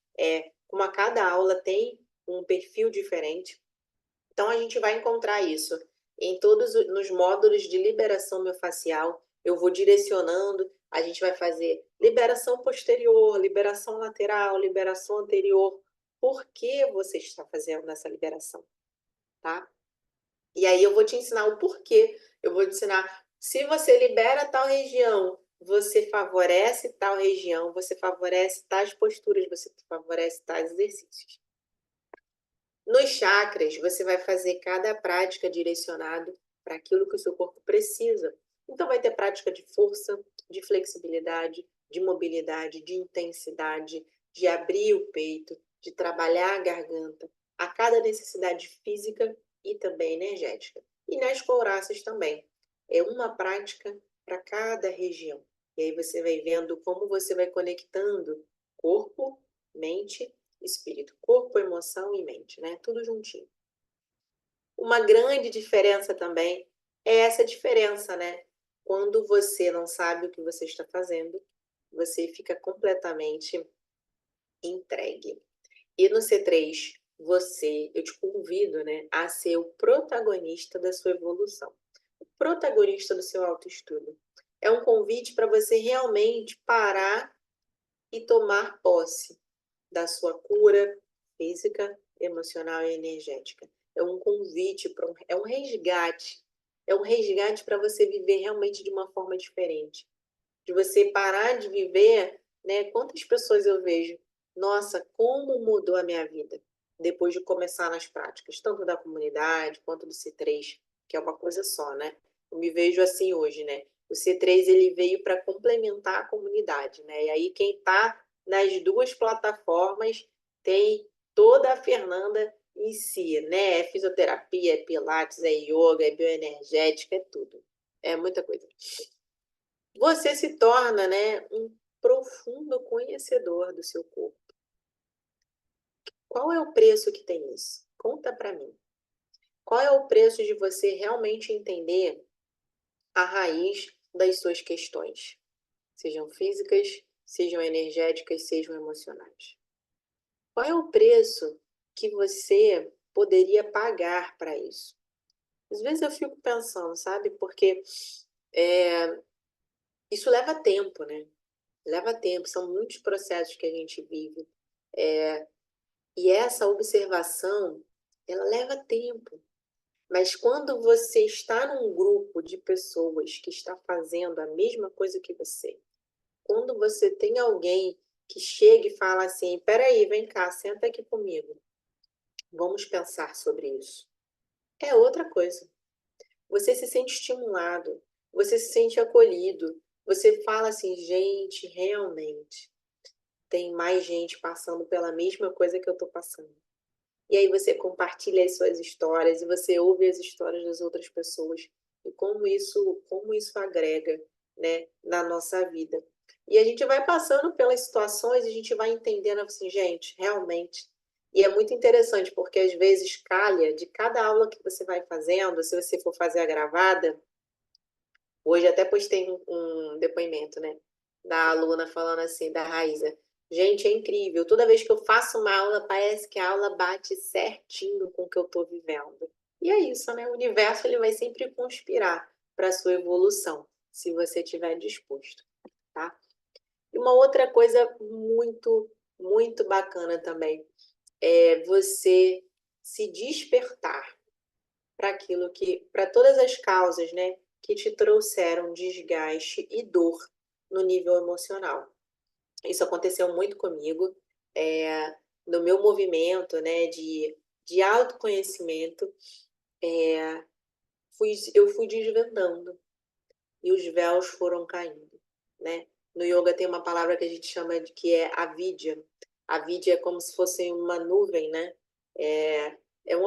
como a cada aula tem um perfil diferente. Então, a gente vai encontrar isso em todos nos módulos de liberação miofascial. Eu vou direcionando, a gente vai fazer liberação posterior, liberação lateral, liberação anterior. Por que você está fazendo essa liberação, tá? E aí eu vou te ensinar o porquê. Eu vou te ensinar, se você libera tal região, você favorece tal região, você favorece tais posturas, você favorece tais exercícios. Nos chakras, você vai fazer cada prática direcionado para aquilo que o seu corpo precisa. Então, vai ter prática de força, de flexibilidade, de mobilidade, de intensidade, de abrir o peito, de trabalhar a garganta, a cada necessidade física e também energética. E nas couraças também. É uma prática para cada região. E aí você vai vendo como você vai conectando corpo, mente, espírito, corpo, emoção e mente, né? Tudo juntinho. Uma grande diferença também é essa diferença, né? Quando você não sabe o que você está fazendo, você fica completamente entregue. E no C3, eu te convido, né, a ser o protagonista da sua evolução, o protagonista do seu autoestudo. É um convite para você realmente parar e tomar posse da sua cura física, emocional e energética. É um convite, é um resgate. É um resgate para você viver realmente de uma forma diferente. De você parar de viver, né? Quantas pessoas eu vejo? Nossa, como mudou a minha vida depois de começar nas práticas, tanto da comunidade quanto do C3, que é uma coisa só, né? Eu me vejo assim hoje, né? O C3 ele veio para complementar a comunidade, né? E aí quem está nas duas plataformas tem toda a Fernanda em si, né? É fisioterapia, é pilates, é yoga, é bioenergética, é tudo. É muita coisa. Você se torna, né, um profundo conhecedor do seu corpo. Qual é o preço que tem isso? Conta para mim. Qual é o preço de você realmente entender a raiz das suas questões? Sejam físicas, sejam energéticas, sejam emocionais. Qual é o preço que você poderia pagar para isso? Às vezes eu fico pensando, sabe? Porque isso leva tempo, né? Leva tempo, são muitos processos que a gente vive. E essa observação, ela leva tempo. Mas quando você está num grupo de pessoas que está fazendo a mesma coisa que você, quando você tem alguém que chega e fala assim, peraí, vem cá, senta aqui comigo, vamos pensar sobre isso. É outra coisa. Você se sente estimulado, você se sente acolhido, você fala assim, gente, realmente, tem mais gente passando pela mesma coisa que eu estou passando. E aí você compartilha as suas histórias e você ouve as histórias das outras pessoas e como isso agrega, né, na nossa vida. E a gente vai passando pelas situações e a gente vai entendendo assim, gente, realmente. E é muito interessante porque às vezes calha de cada aula que você vai fazendo, se você for fazer a gravada, hoje até postei um depoimento, né, da aluna falando assim, da Raíza. Gente, é incrível. Toda vez que eu faço uma aula, parece que a aula bate certinho com o que eu estou vivendo. E é isso, né? O universo ele vai sempre conspirar para a sua evolução, se você estiver disposto, tá? E uma outra coisa muito, muito bacana também é você se despertar para aquilo para todas as causas, né, que te trouxeram desgaste e dor no nível emocional. Isso aconteceu muito comigo, no meu movimento, né, de autoconhecimento, eu fui desvendando e os véus foram caindo, né? No yoga tem uma palavra que a gente chama de que é avidya. Avidya é como se fosse uma nuvem, né? É, um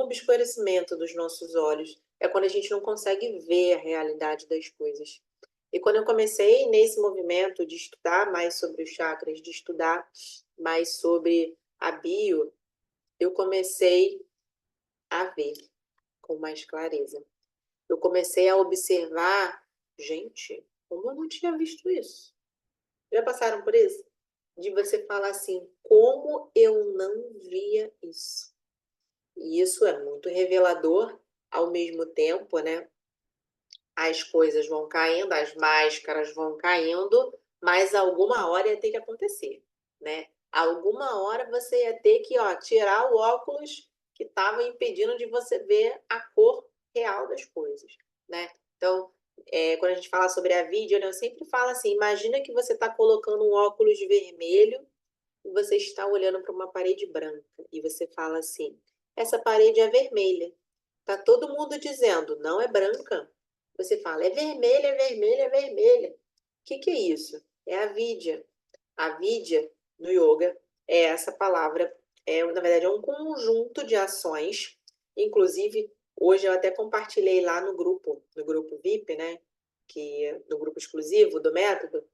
obscurecimento dos nossos olhos. É quando a gente não consegue ver a realidade das coisas. E quando eu comecei nesse movimento de estudar mais sobre os chakras, de estudar mais sobre a bio, eu comecei a ver com mais clareza. Eu comecei a observar, gente, como eu não tinha visto isso? Já passaram por isso? De você falar assim, como eu não via isso? E isso é muito revelador, ao mesmo tempo, né? As coisas vão caindo, as máscaras vão caindo, mas alguma hora ia ter que acontecer, né? Alguma hora você ia ter que, ó, tirar o óculos que estava impedindo de você ver a cor real das coisas, né? Então, quando a gente fala sobre a vídeo, eu sempre falo assim, imagina que você está colocando um óculos vermelho e você está olhando para uma parede branca e você fala assim, essa parede é vermelha. Tá todo mundo dizendo, não é branca. Você fala, é vermelha, é vermelha, é vermelha. O que é isso? É a vidya. A vidya, no yoga, é essa palavra. Na verdade, é um conjunto de ações. Inclusive, hoje eu até compartilhei lá no grupo VIP, né? No grupo exclusivo do método,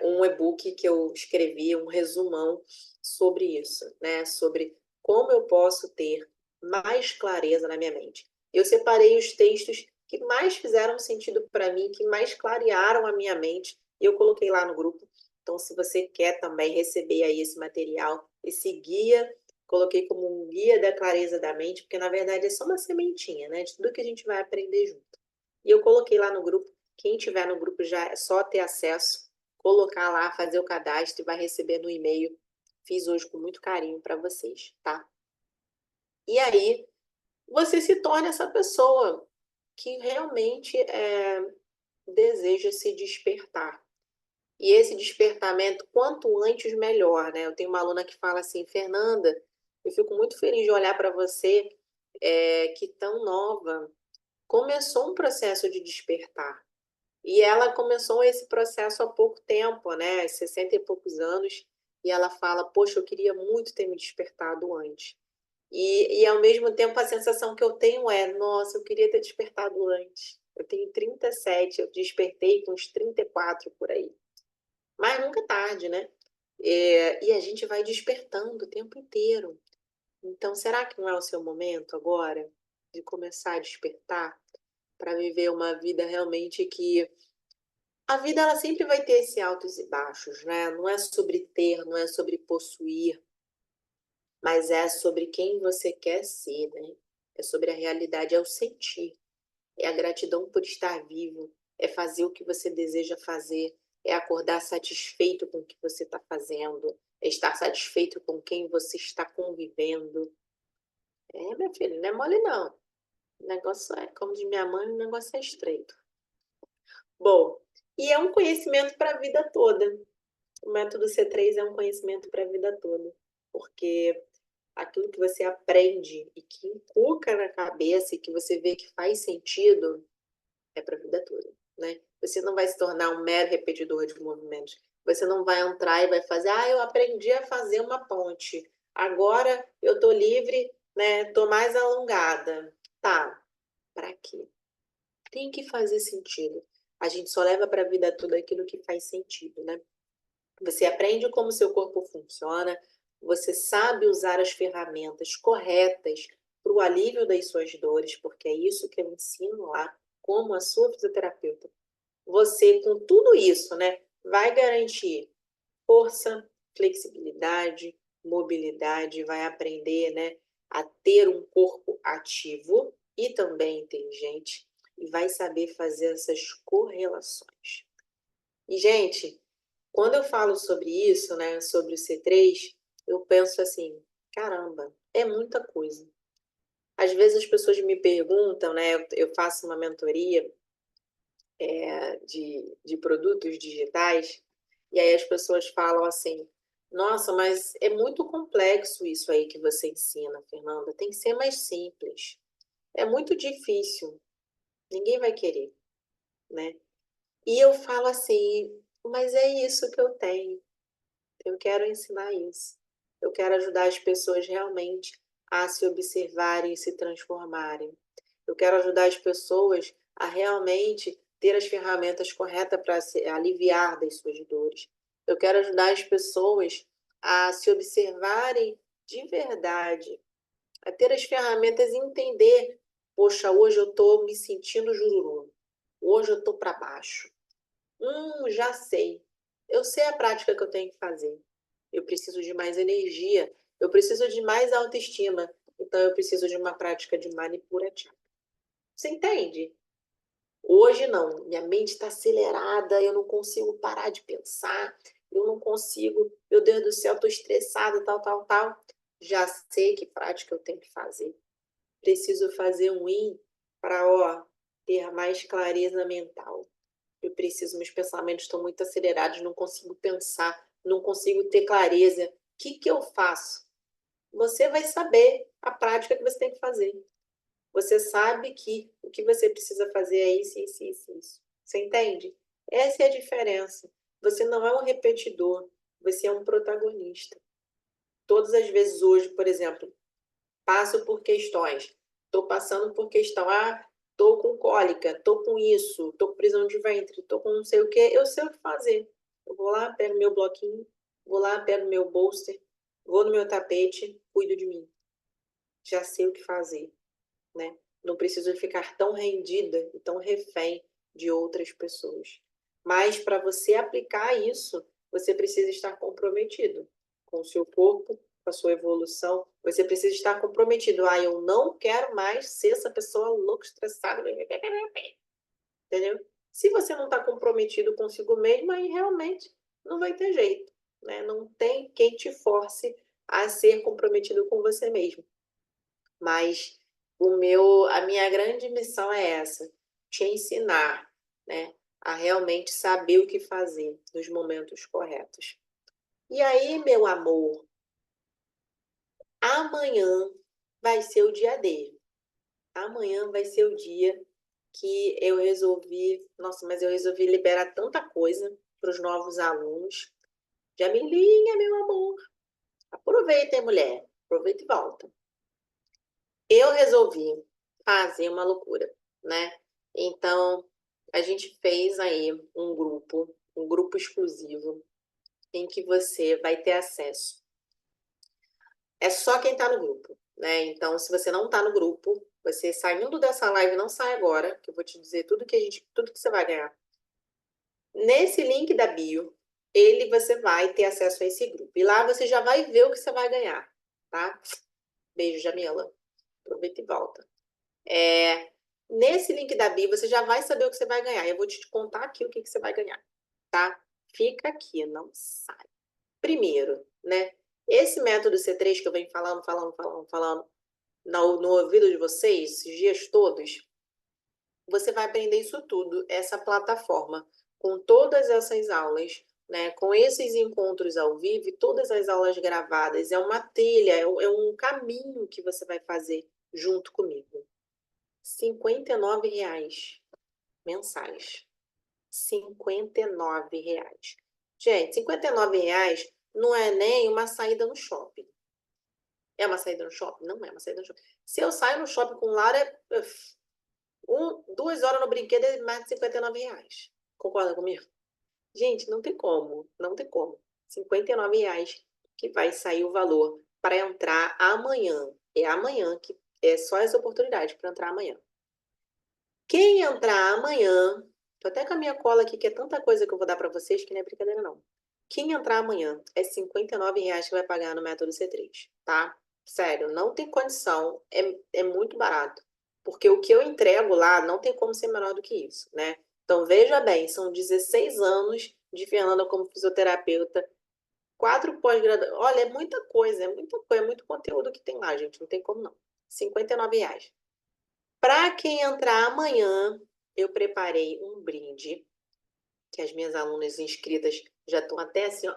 um e-book que eu escrevi, um resumão sobre isso, né? Sobre como eu posso ter mais clareza na minha mente. Eu separei os textos que mais fizeram sentido para mim, que mais clarearam a minha mente, e eu coloquei lá no grupo. Então, se você quer também receber aí esse material, esse guia, coloquei como um guia da clareza da mente, porque na verdade é só uma sementinha, né, de tudo que a gente vai aprender junto. E eu coloquei lá no grupo, quem tiver no grupo já é só ter acesso, colocar lá, fazer o cadastro e vai receber no e-mail. Fiz hoje com muito carinho para vocês, tá? E aí, você se torna essa pessoa que realmente deseja se despertar. E esse despertamento, quanto antes, melhor, né? Eu tenho uma aluna que fala assim, Fernanda, eu fico muito feliz de olhar para você, que tão nova, começou um processo de despertar. E ela começou esse processo há pouco tempo, né? 60 e poucos anos, e ela fala, poxa, eu queria muito ter me despertado antes. E ao mesmo tempo a sensação que eu tenho é, nossa, eu queria ter despertado antes. Eu tenho 37, eu despertei com uns 34 por aí. Mas nunca é tarde, né? E a gente vai despertando o tempo inteiro. Então, será que não é o seu momento agora de começar a despertar para viver uma vida realmente que a vida ela sempre vai ter esses altos e baixos, né? Não é sobre ter, não é sobre possuir, mas é sobre quem você quer ser, né? É sobre a realidade, é o sentir, é a gratidão por estar vivo, é fazer o que você deseja fazer, é acordar satisfeito com o que você está fazendo, é estar satisfeito com quem você está convivendo. Minha filha, não é mole não. O negócio é, como diz minha mãe, o negócio é estreito. Bom, e é um conhecimento para a vida toda. O método C3 é um conhecimento para a vida toda, porque aquilo que você aprende e que inculca na cabeça e que você vê que faz sentido é para a vida toda, né? Você não vai se tornar um mero repetidor de movimentos. Você não vai entrar e vai fazer, eu aprendi a fazer uma ponte. Agora eu tô livre, né? Tô mais alongada. Tá, para quê? Tem que fazer sentido. A gente só leva para a vida toda aquilo que faz sentido, né? Você aprende como seu corpo funciona, você sabe usar as ferramentas corretas para o alívio das suas dores, porque é isso que eu ensino lá, como a sua fisioterapeuta. Você, com tudo isso, né, vai garantir força, flexibilidade, mobilidade, vai aprender, né, a ter um corpo ativo e também inteligente e vai saber fazer essas correlações. E, gente, quando eu falo sobre isso, né, sobre o C3, eu penso assim, caramba, é muita coisa. Às vezes as pessoas me perguntam, né, eu faço uma mentoria de produtos digitais, e aí as pessoas falam assim, nossa, mas é muito complexo isso aí que você ensina, Fernanda, tem que ser mais simples. É muito difícil, ninguém vai querer, né? E eu falo assim, mas é isso que eu tenho. Eu quero ensinar isso. Eu quero ajudar as pessoas realmente a se observarem e se transformarem. Eu quero ajudar as pessoas a realmente ter as ferramentas corretas para se aliviar das suas dores. Eu quero ajudar as pessoas a se observarem de verdade, a ter as ferramentas e entender, poxa, hoje eu estou me sentindo jururu. Hoje eu estou para baixo. Já sei. Eu sei a prática que eu tenho que fazer. Eu preciso de mais energia. Eu preciso de mais autoestima. Então, eu preciso de uma prática de manipurativa. Você entende? Hoje não. Minha mente está acelerada. Eu não consigo parar de pensar. Eu não consigo. Meu Deus do céu, estou estressada, tal, tal, tal. Já sei que prática eu tenho que fazer. Preciso fazer um IN para, ter mais clareza mental. Eu preciso, meus pensamentos estão muito acelerados, não consigo pensar, não consigo ter clareza. O que eu faço? Você vai saber a prática que você tem que fazer. Você sabe que o que você precisa fazer é isso, isso, isso, isso. Você entende? Essa é a diferença. Você não é um repetidor, você é um protagonista. Todas as vezes hoje, por exemplo, passo por questões. Estou passando por questão, estou com cólica, estou com isso, estou com prisão de ventre, estou com não sei o quê, eu sei o que fazer. Eu vou lá, pego meu bloquinho, vou lá, pego meu bolster, vou no meu tapete, cuido de mim. Já sei o que fazer, né? Não preciso ficar tão rendida e tão refém de outras pessoas. Mas para você aplicar isso, você precisa estar comprometido com o seu corpo, com a sua evolução. Você precisa estar comprometido. Ah, eu não quero mais ser essa pessoa louca, estressada. Entendeu? Se você não está comprometido consigo mesmo, aí realmente não vai ter jeito, né? Não tem quem te force a ser comprometido com você mesmo. Mas a minha grande missão é essa, te ensinar, né, a realmente saber o que fazer nos momentos corretos. E aí, meu amor, amanhã vai ser o dia dele. Amanhã vai ser o dia que eu resolvi, nossa, mas eu resolvi liberar tanta coisa para os novos alunos. Jamilinha, meu amor, aproveita, hein, mulher, aproveita e volta. Eu resolvi fazer uma loucura, né? Então, a gente fez aí um grupo exclusivo, em que você vai ter acesso. É só quem está no grupo, né? Então, se você não está no grupo, você saindo dessa live, não sai agora, que eu vou te dizer tudo que você vai ganhar. Nesse link da bio, você vai ter acesso a esse grupo. E lá você já vai ver o que você vai ganhar, tá? Beijo, Jamila. Aproveita e volta. Nesse link da bio, você já vai saber o que você vai ganhar. Eu vou te contar aqui o que você vai ganhar, tá? Fica aqui, não sai. Primeiro, né? Esse método C3 que eu venho falando no ouvido de vocês, esses dias todos, você vai aprender isso tudo, essa plataforma, com todas essas aulas, né? Com esses encontros ao vivo, todas as aulas gravadas. É uma trilha, é um caminho que você vai fazer junto comigo. R$ 59 mensais. R$ 59. Gente, R$ 59 não é nem uma saída no shopping. É uma saída no shopping? Não é uma saída no shopping. Se eu saio no shopping com Lara, 2 horas no brinquedo é mais de R$ 59. Concorda comigo? Gente, não tem como. Não tem como. R$ 59 que vai sair o valor para entrar amanhã. É amanhã que é só essa oportunidade para entrar amanhã. Quem entrar amanhã, tô até com a minha cola aqui, que é tanta coisa que eu vou dar para vocês que não é brincadeira, não. Quem entrar amanhã é R$ 59 que vai pagar no método C3, tá? Sério, não tem condição, é muito barato. Porque o que eu entrego lá não tem como ser menor do que isso, né? Então, veja bem, são 16 anos de Fernanda como fisioterapeuta, 4 pós-graduações. Olha, é muita coisa, é muito conteúdo que tem lá, gente, não tem como não. R$ 59. Para quem entrar amanhã, eu preparei um brinde, que as minhas alunas inscritas já estão até assim, ó,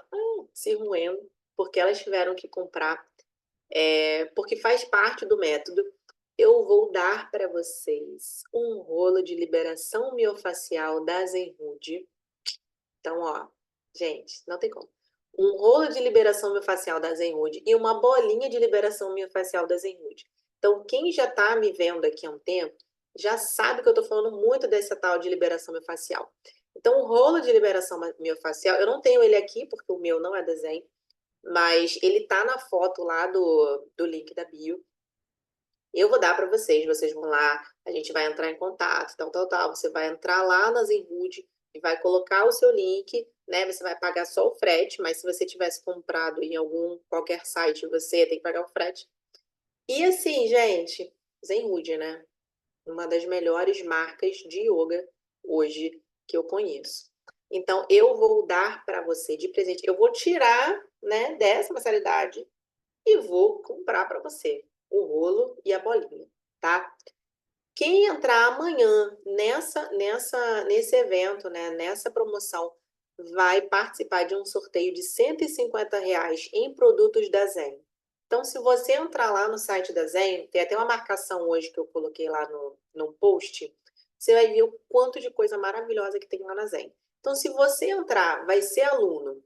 se roendo, porque elas tiveram que comprar, porque faz parte do método. Eu vou dar para vocês um rolo de liberação miofascial da Zenhud. Então, ó, gente, não tem como. Um rolo de liberação miofascial da Zenhud e uma bolinha de liberação miofascial da Zenhud. Então, quem já está me vendo aqui há um tempo, já sabe que eu estou falando muito dessa tal de liberação miofascial. Então, o rolo de liberação miofascial, eu não tenho ele aqui, porque o meu não é da Zen, mas ele tá na foto lá do link da bio. Eu vou dar para vocês vão lá, a gente vai entrar em contato, tal. Você vai entrar lá na Zenhud e vai colocar o seu link, né? Você vai pagar só o frete, mas se você tivesse comprado em qualquer site, você tem que pagar o frete. E assim, gente, Zenhud, né? Uma das melhores marcas de yoga hoje que eu conheço. Então, eu vou dar para você de presente. Eu vou tirar, né, dessa mensalidade e vou comprar para você o rolo e a bolinha, tá? Quem entrar amanhã nesse evento, né, nessa promoção, vai participar de um sorteio de R$ 150 em produtos da Zen. Então, se você entrar lá no site da Zen, tem até uma marcação hoje que eu coloquei lá no post, você vai ver o quanto de coisa maravilhosa que tem lá na Zen. Então, se você entrar, vai ser aluno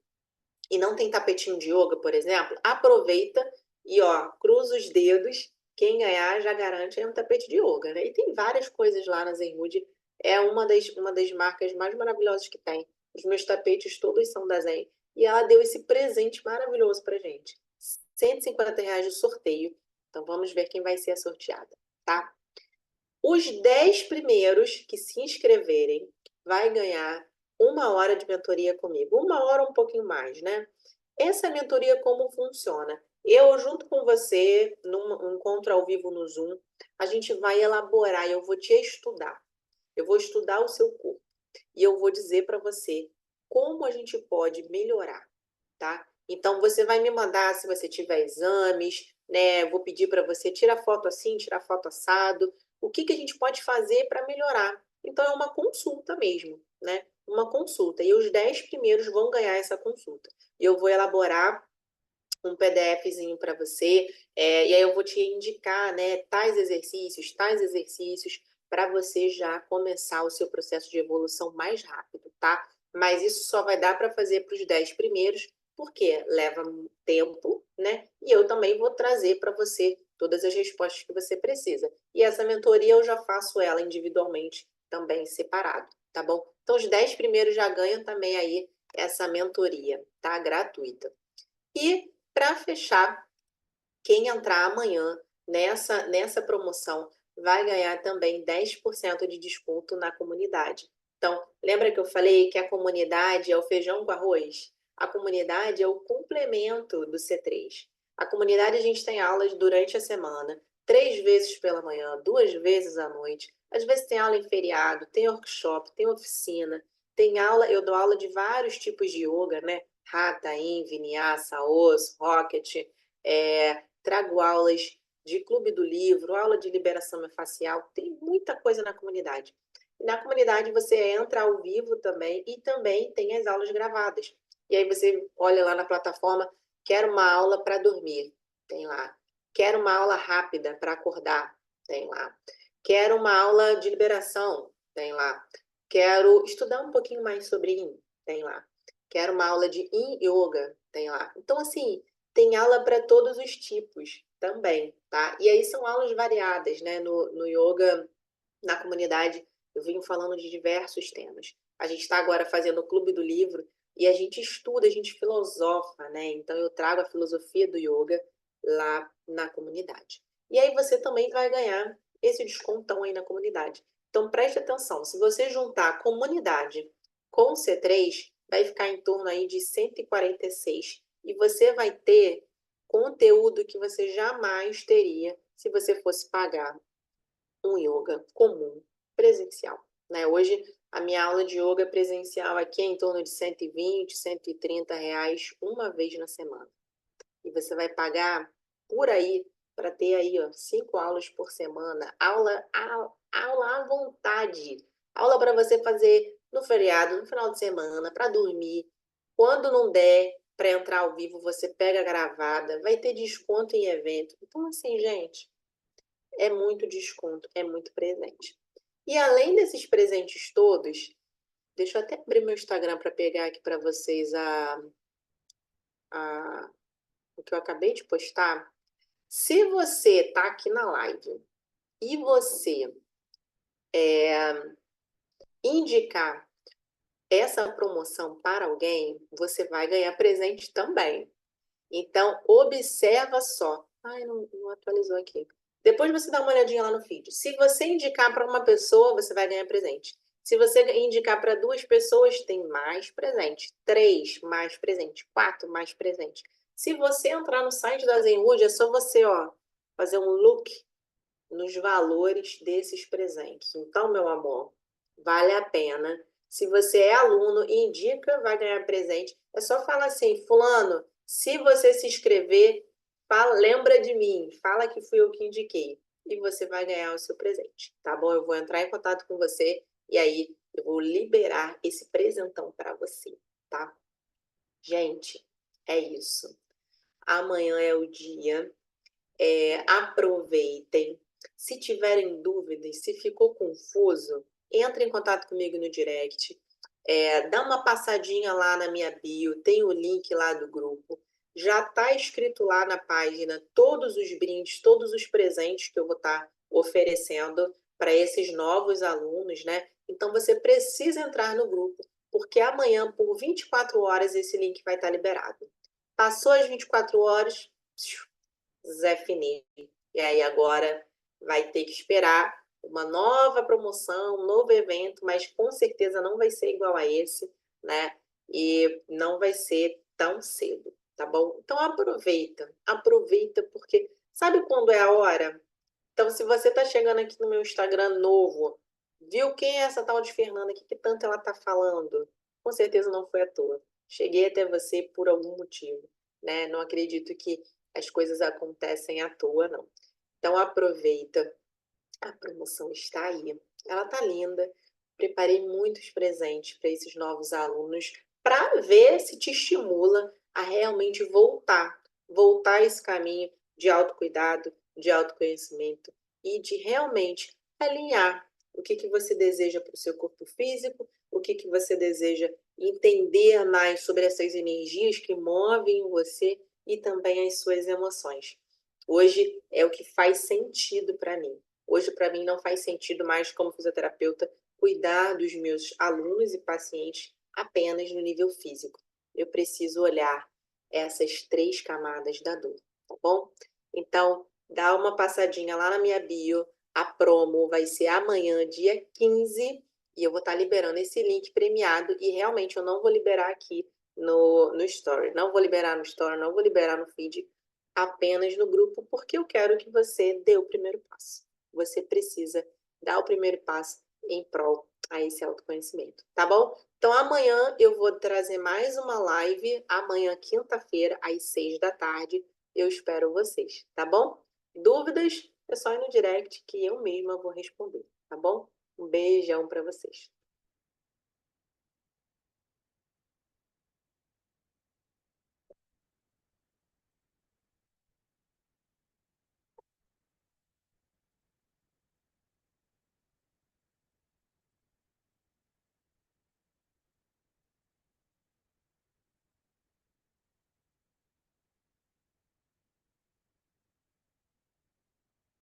e não tem tapetinho de yoga, por exemplo, aproveita e, ó, cruza os dedos. Quem ganhar já garante um tapete de yoga, né? E tem várias coisas lá na Zenhud. É uma das marcas mais maravilhosas que tem. Os meus tapetes todos são da Zen. E ela deu esse presente maravilhoso pra gente. R$ 150 de sorteio. Então vamos ver quem vai ser a sorteada, tá? Os 10 primeiros que se inscreverem vai ganhar 1 hora de mentoria comigo, 1 hora ou um pouquinho mais, né? Essa mentoria como funciona? Eu, junto com você, num encontro ao vivo no Zoom, a gente vai elaborar, eu vou te estudar. Eu vou estudar o seu corpo e eu vou dizer para você como a gente pode melhorar, tá? Então, você vai me mandar, se você tiver exames, né? Vou pedir para você tirar foto assim, tirar foto assado. O que que a gente pode fazer para melhorar? Então, é uma consulta mesmo, né? Uma consulta. E os 10 primeiros vão ganhar essa consulta. E eu vou elaborar um PDFzinho para você, e aí eu vou te indicar, né, tais exercícios, para você já começar o seu processo de evolução mais rápido, tá? Mas isso só vai dar para fazer para os 10 primeiros, porque leva tempo, né? E eu também vou trazer para você todas as respostas que você precisa. E essa mentoria eu já faço ela individualmente, também separado, tá bom? Então, os 10 primeiros já ganham também aí essa mentoria, tá? Gratuita. E para fechar, quem entrar amanhã nessa promoção vai ganhar também 10% de desconto na comunidade. Então, lembra que eu falei que a comunidade é o feijão com arroz? A comunidade é o complemento do C3. A comunidade a gente tem aulas durante a semana, 3 vezes pela manhã, 2 vezes à noite. Às vezes tem aula em feriado, tem workshop, tem oficina, tem aula, eu dou aula de vários tipos de yoga, né? Hatha, Yin, Vinyasa, Os, Rocket, trago aulas de clube do livro, aula de liberação facial, tem muita coisa na comunidade. Na comunidade você entra ao vivo também e também tem as aulas gravadas. E aí você olha lá na plataforma, quero uma aula para dormir, tem lá. Quero uma aula rápida para acordar, tem lá. Quero uma aula de liberação, tem lá. Quero estudar um pouquinho mais sobre Yin, tem lá. Quero uma aula de Yin Yoga, tem lá. Então, assim, tem aula para todos os tipos também, tá? E aí são aulas variadas, né? No yoga, na comunidade, eu venho falando de diversos temas. A gente está agora fazendo o Clube do Livro e a gente estuda, a gente filosofa, né? Então eu trago a filosofia do yoga lá na comunidade. E aí você também vai ganhar esse descontão aí na comunidade. Então preste atenção, se você juntar a comunidade com o C3, vai ficar em torno aí de 146 e você vai ter conteúdo que você jamais teria se você fosse pagar um yoga comum presencial, né? Hoje a minha aula de yoga presencial aqui é em torno de 120, R$ 130 uma vez na semana. E você vai pagar por aí para ter aí, ó, 5 aulas por semana, aula à vontade, aula para você fazer no feriado, no final de semana, para dormir. Quando não der para entrar ao vivo, você pega a gravada, vai ter desconto em evento. Então, assim, gente, é muito desconto, é muito presente. E além desses presentes todos, deixa eu até abrir meu Instagram para pegar aqui para vocês o que eu acabei de postar. Se você está aqui na live e você indicar essa promoção para alguém, você vai ganhar presente também. Então, observa só. Ai, não atualizou aqui. Depois você dá uma olhadinha lá no feed. Se você indicar para uma pessoa, você vai ganhar presente. Se você indicar para 2 pessoas, tem mais presente. 3, mais presente. 4, mais presente. Se você entrar no site da Zenwood, é só você, ó, fazer um look nos valores desses presentes. Então, meu amor, vale a pena. Se você é aluno e indica, vai ganhar presente. É só falar assim, fulano, se você se inscrever, lembra de mim, fala que fui eu que indiquei. E você vai ganhar o seu presente, tá bom? Eu vou entrar em contato com você e aí eu vou liberar esse presentão para você, tá? Gente, é isso. Amanhã é o dia. Aproveitem. Se tiverem dúvidas, se ficou confuso, entre em contato comigo no direct. Dá uma passadinha lá na minha bio, tem o link lá do grupo. Já está escrito lá na página todos os brindes, todos os presentes que eu vou estar oferecendo para esses novos alunos, né? Então você precisa entrar no grupo, porque amanhã, por 24 horas, esse link vai estar liberado. Passou as 24 horas, Zé Fini. E aí agora vai ter que esperar uma nova promoção, um novo evento, mas com certeza não vai ser igual a esse, né? E não vai ser tão cedo, tá bom? Então aproveita, porque sabe quando é a hora? Então, se você tá chegando aqui no meu Instagram novo, viu quem é essa tal de Fernanda aqui, que tanto ela tá falando? Com certeza não foi à toa. Cheguei até você por algum motivo, né? Não acredito que as coisas acontecem à toa, não. Então, aproveita. A promoção está aí. Ela tá linda. Preparei muitos presentes para esses novos alunos para ver se te estimula a realmente voltar a esse caminho de autocuidado, de autoconhecimento e de realmente alinhar o que que você deseja para o seu corpo físico, o que que você deseja entender mais sobre essas energias que movem você e também as suas emoções. Hoje é o que faz sentido para mim. Hoje, para mim, não faz sentido mais, como fisioterapeuta, cuidar dos meus alunos e pacientes apenas no nível físico. Eu preciso olhar essas três camadas da dor, tá bom? Então, dá uma passadinha lá na minha bio. A promo vai ser amanhã, dia 15, e eu vou estar liberando esse link premiado. E realmente eu não vou liberar aqui no Story. Não vou liberar no Story, não vou liberar no feed, apenas no grupo, porque eu quero que você dê o primeiro passo. Você precisa dar o primeiro passo em prol a esse autoconhecimento, tá bom? Então amanhã eu vou trazer mais uma live, amanhã, quinta-feira, às 6 da tarde. Eu espero vocês, tá bom? Dúvidas? É só ir no direct que eu mesma vou responder, tá bom? Um beijão para vocês.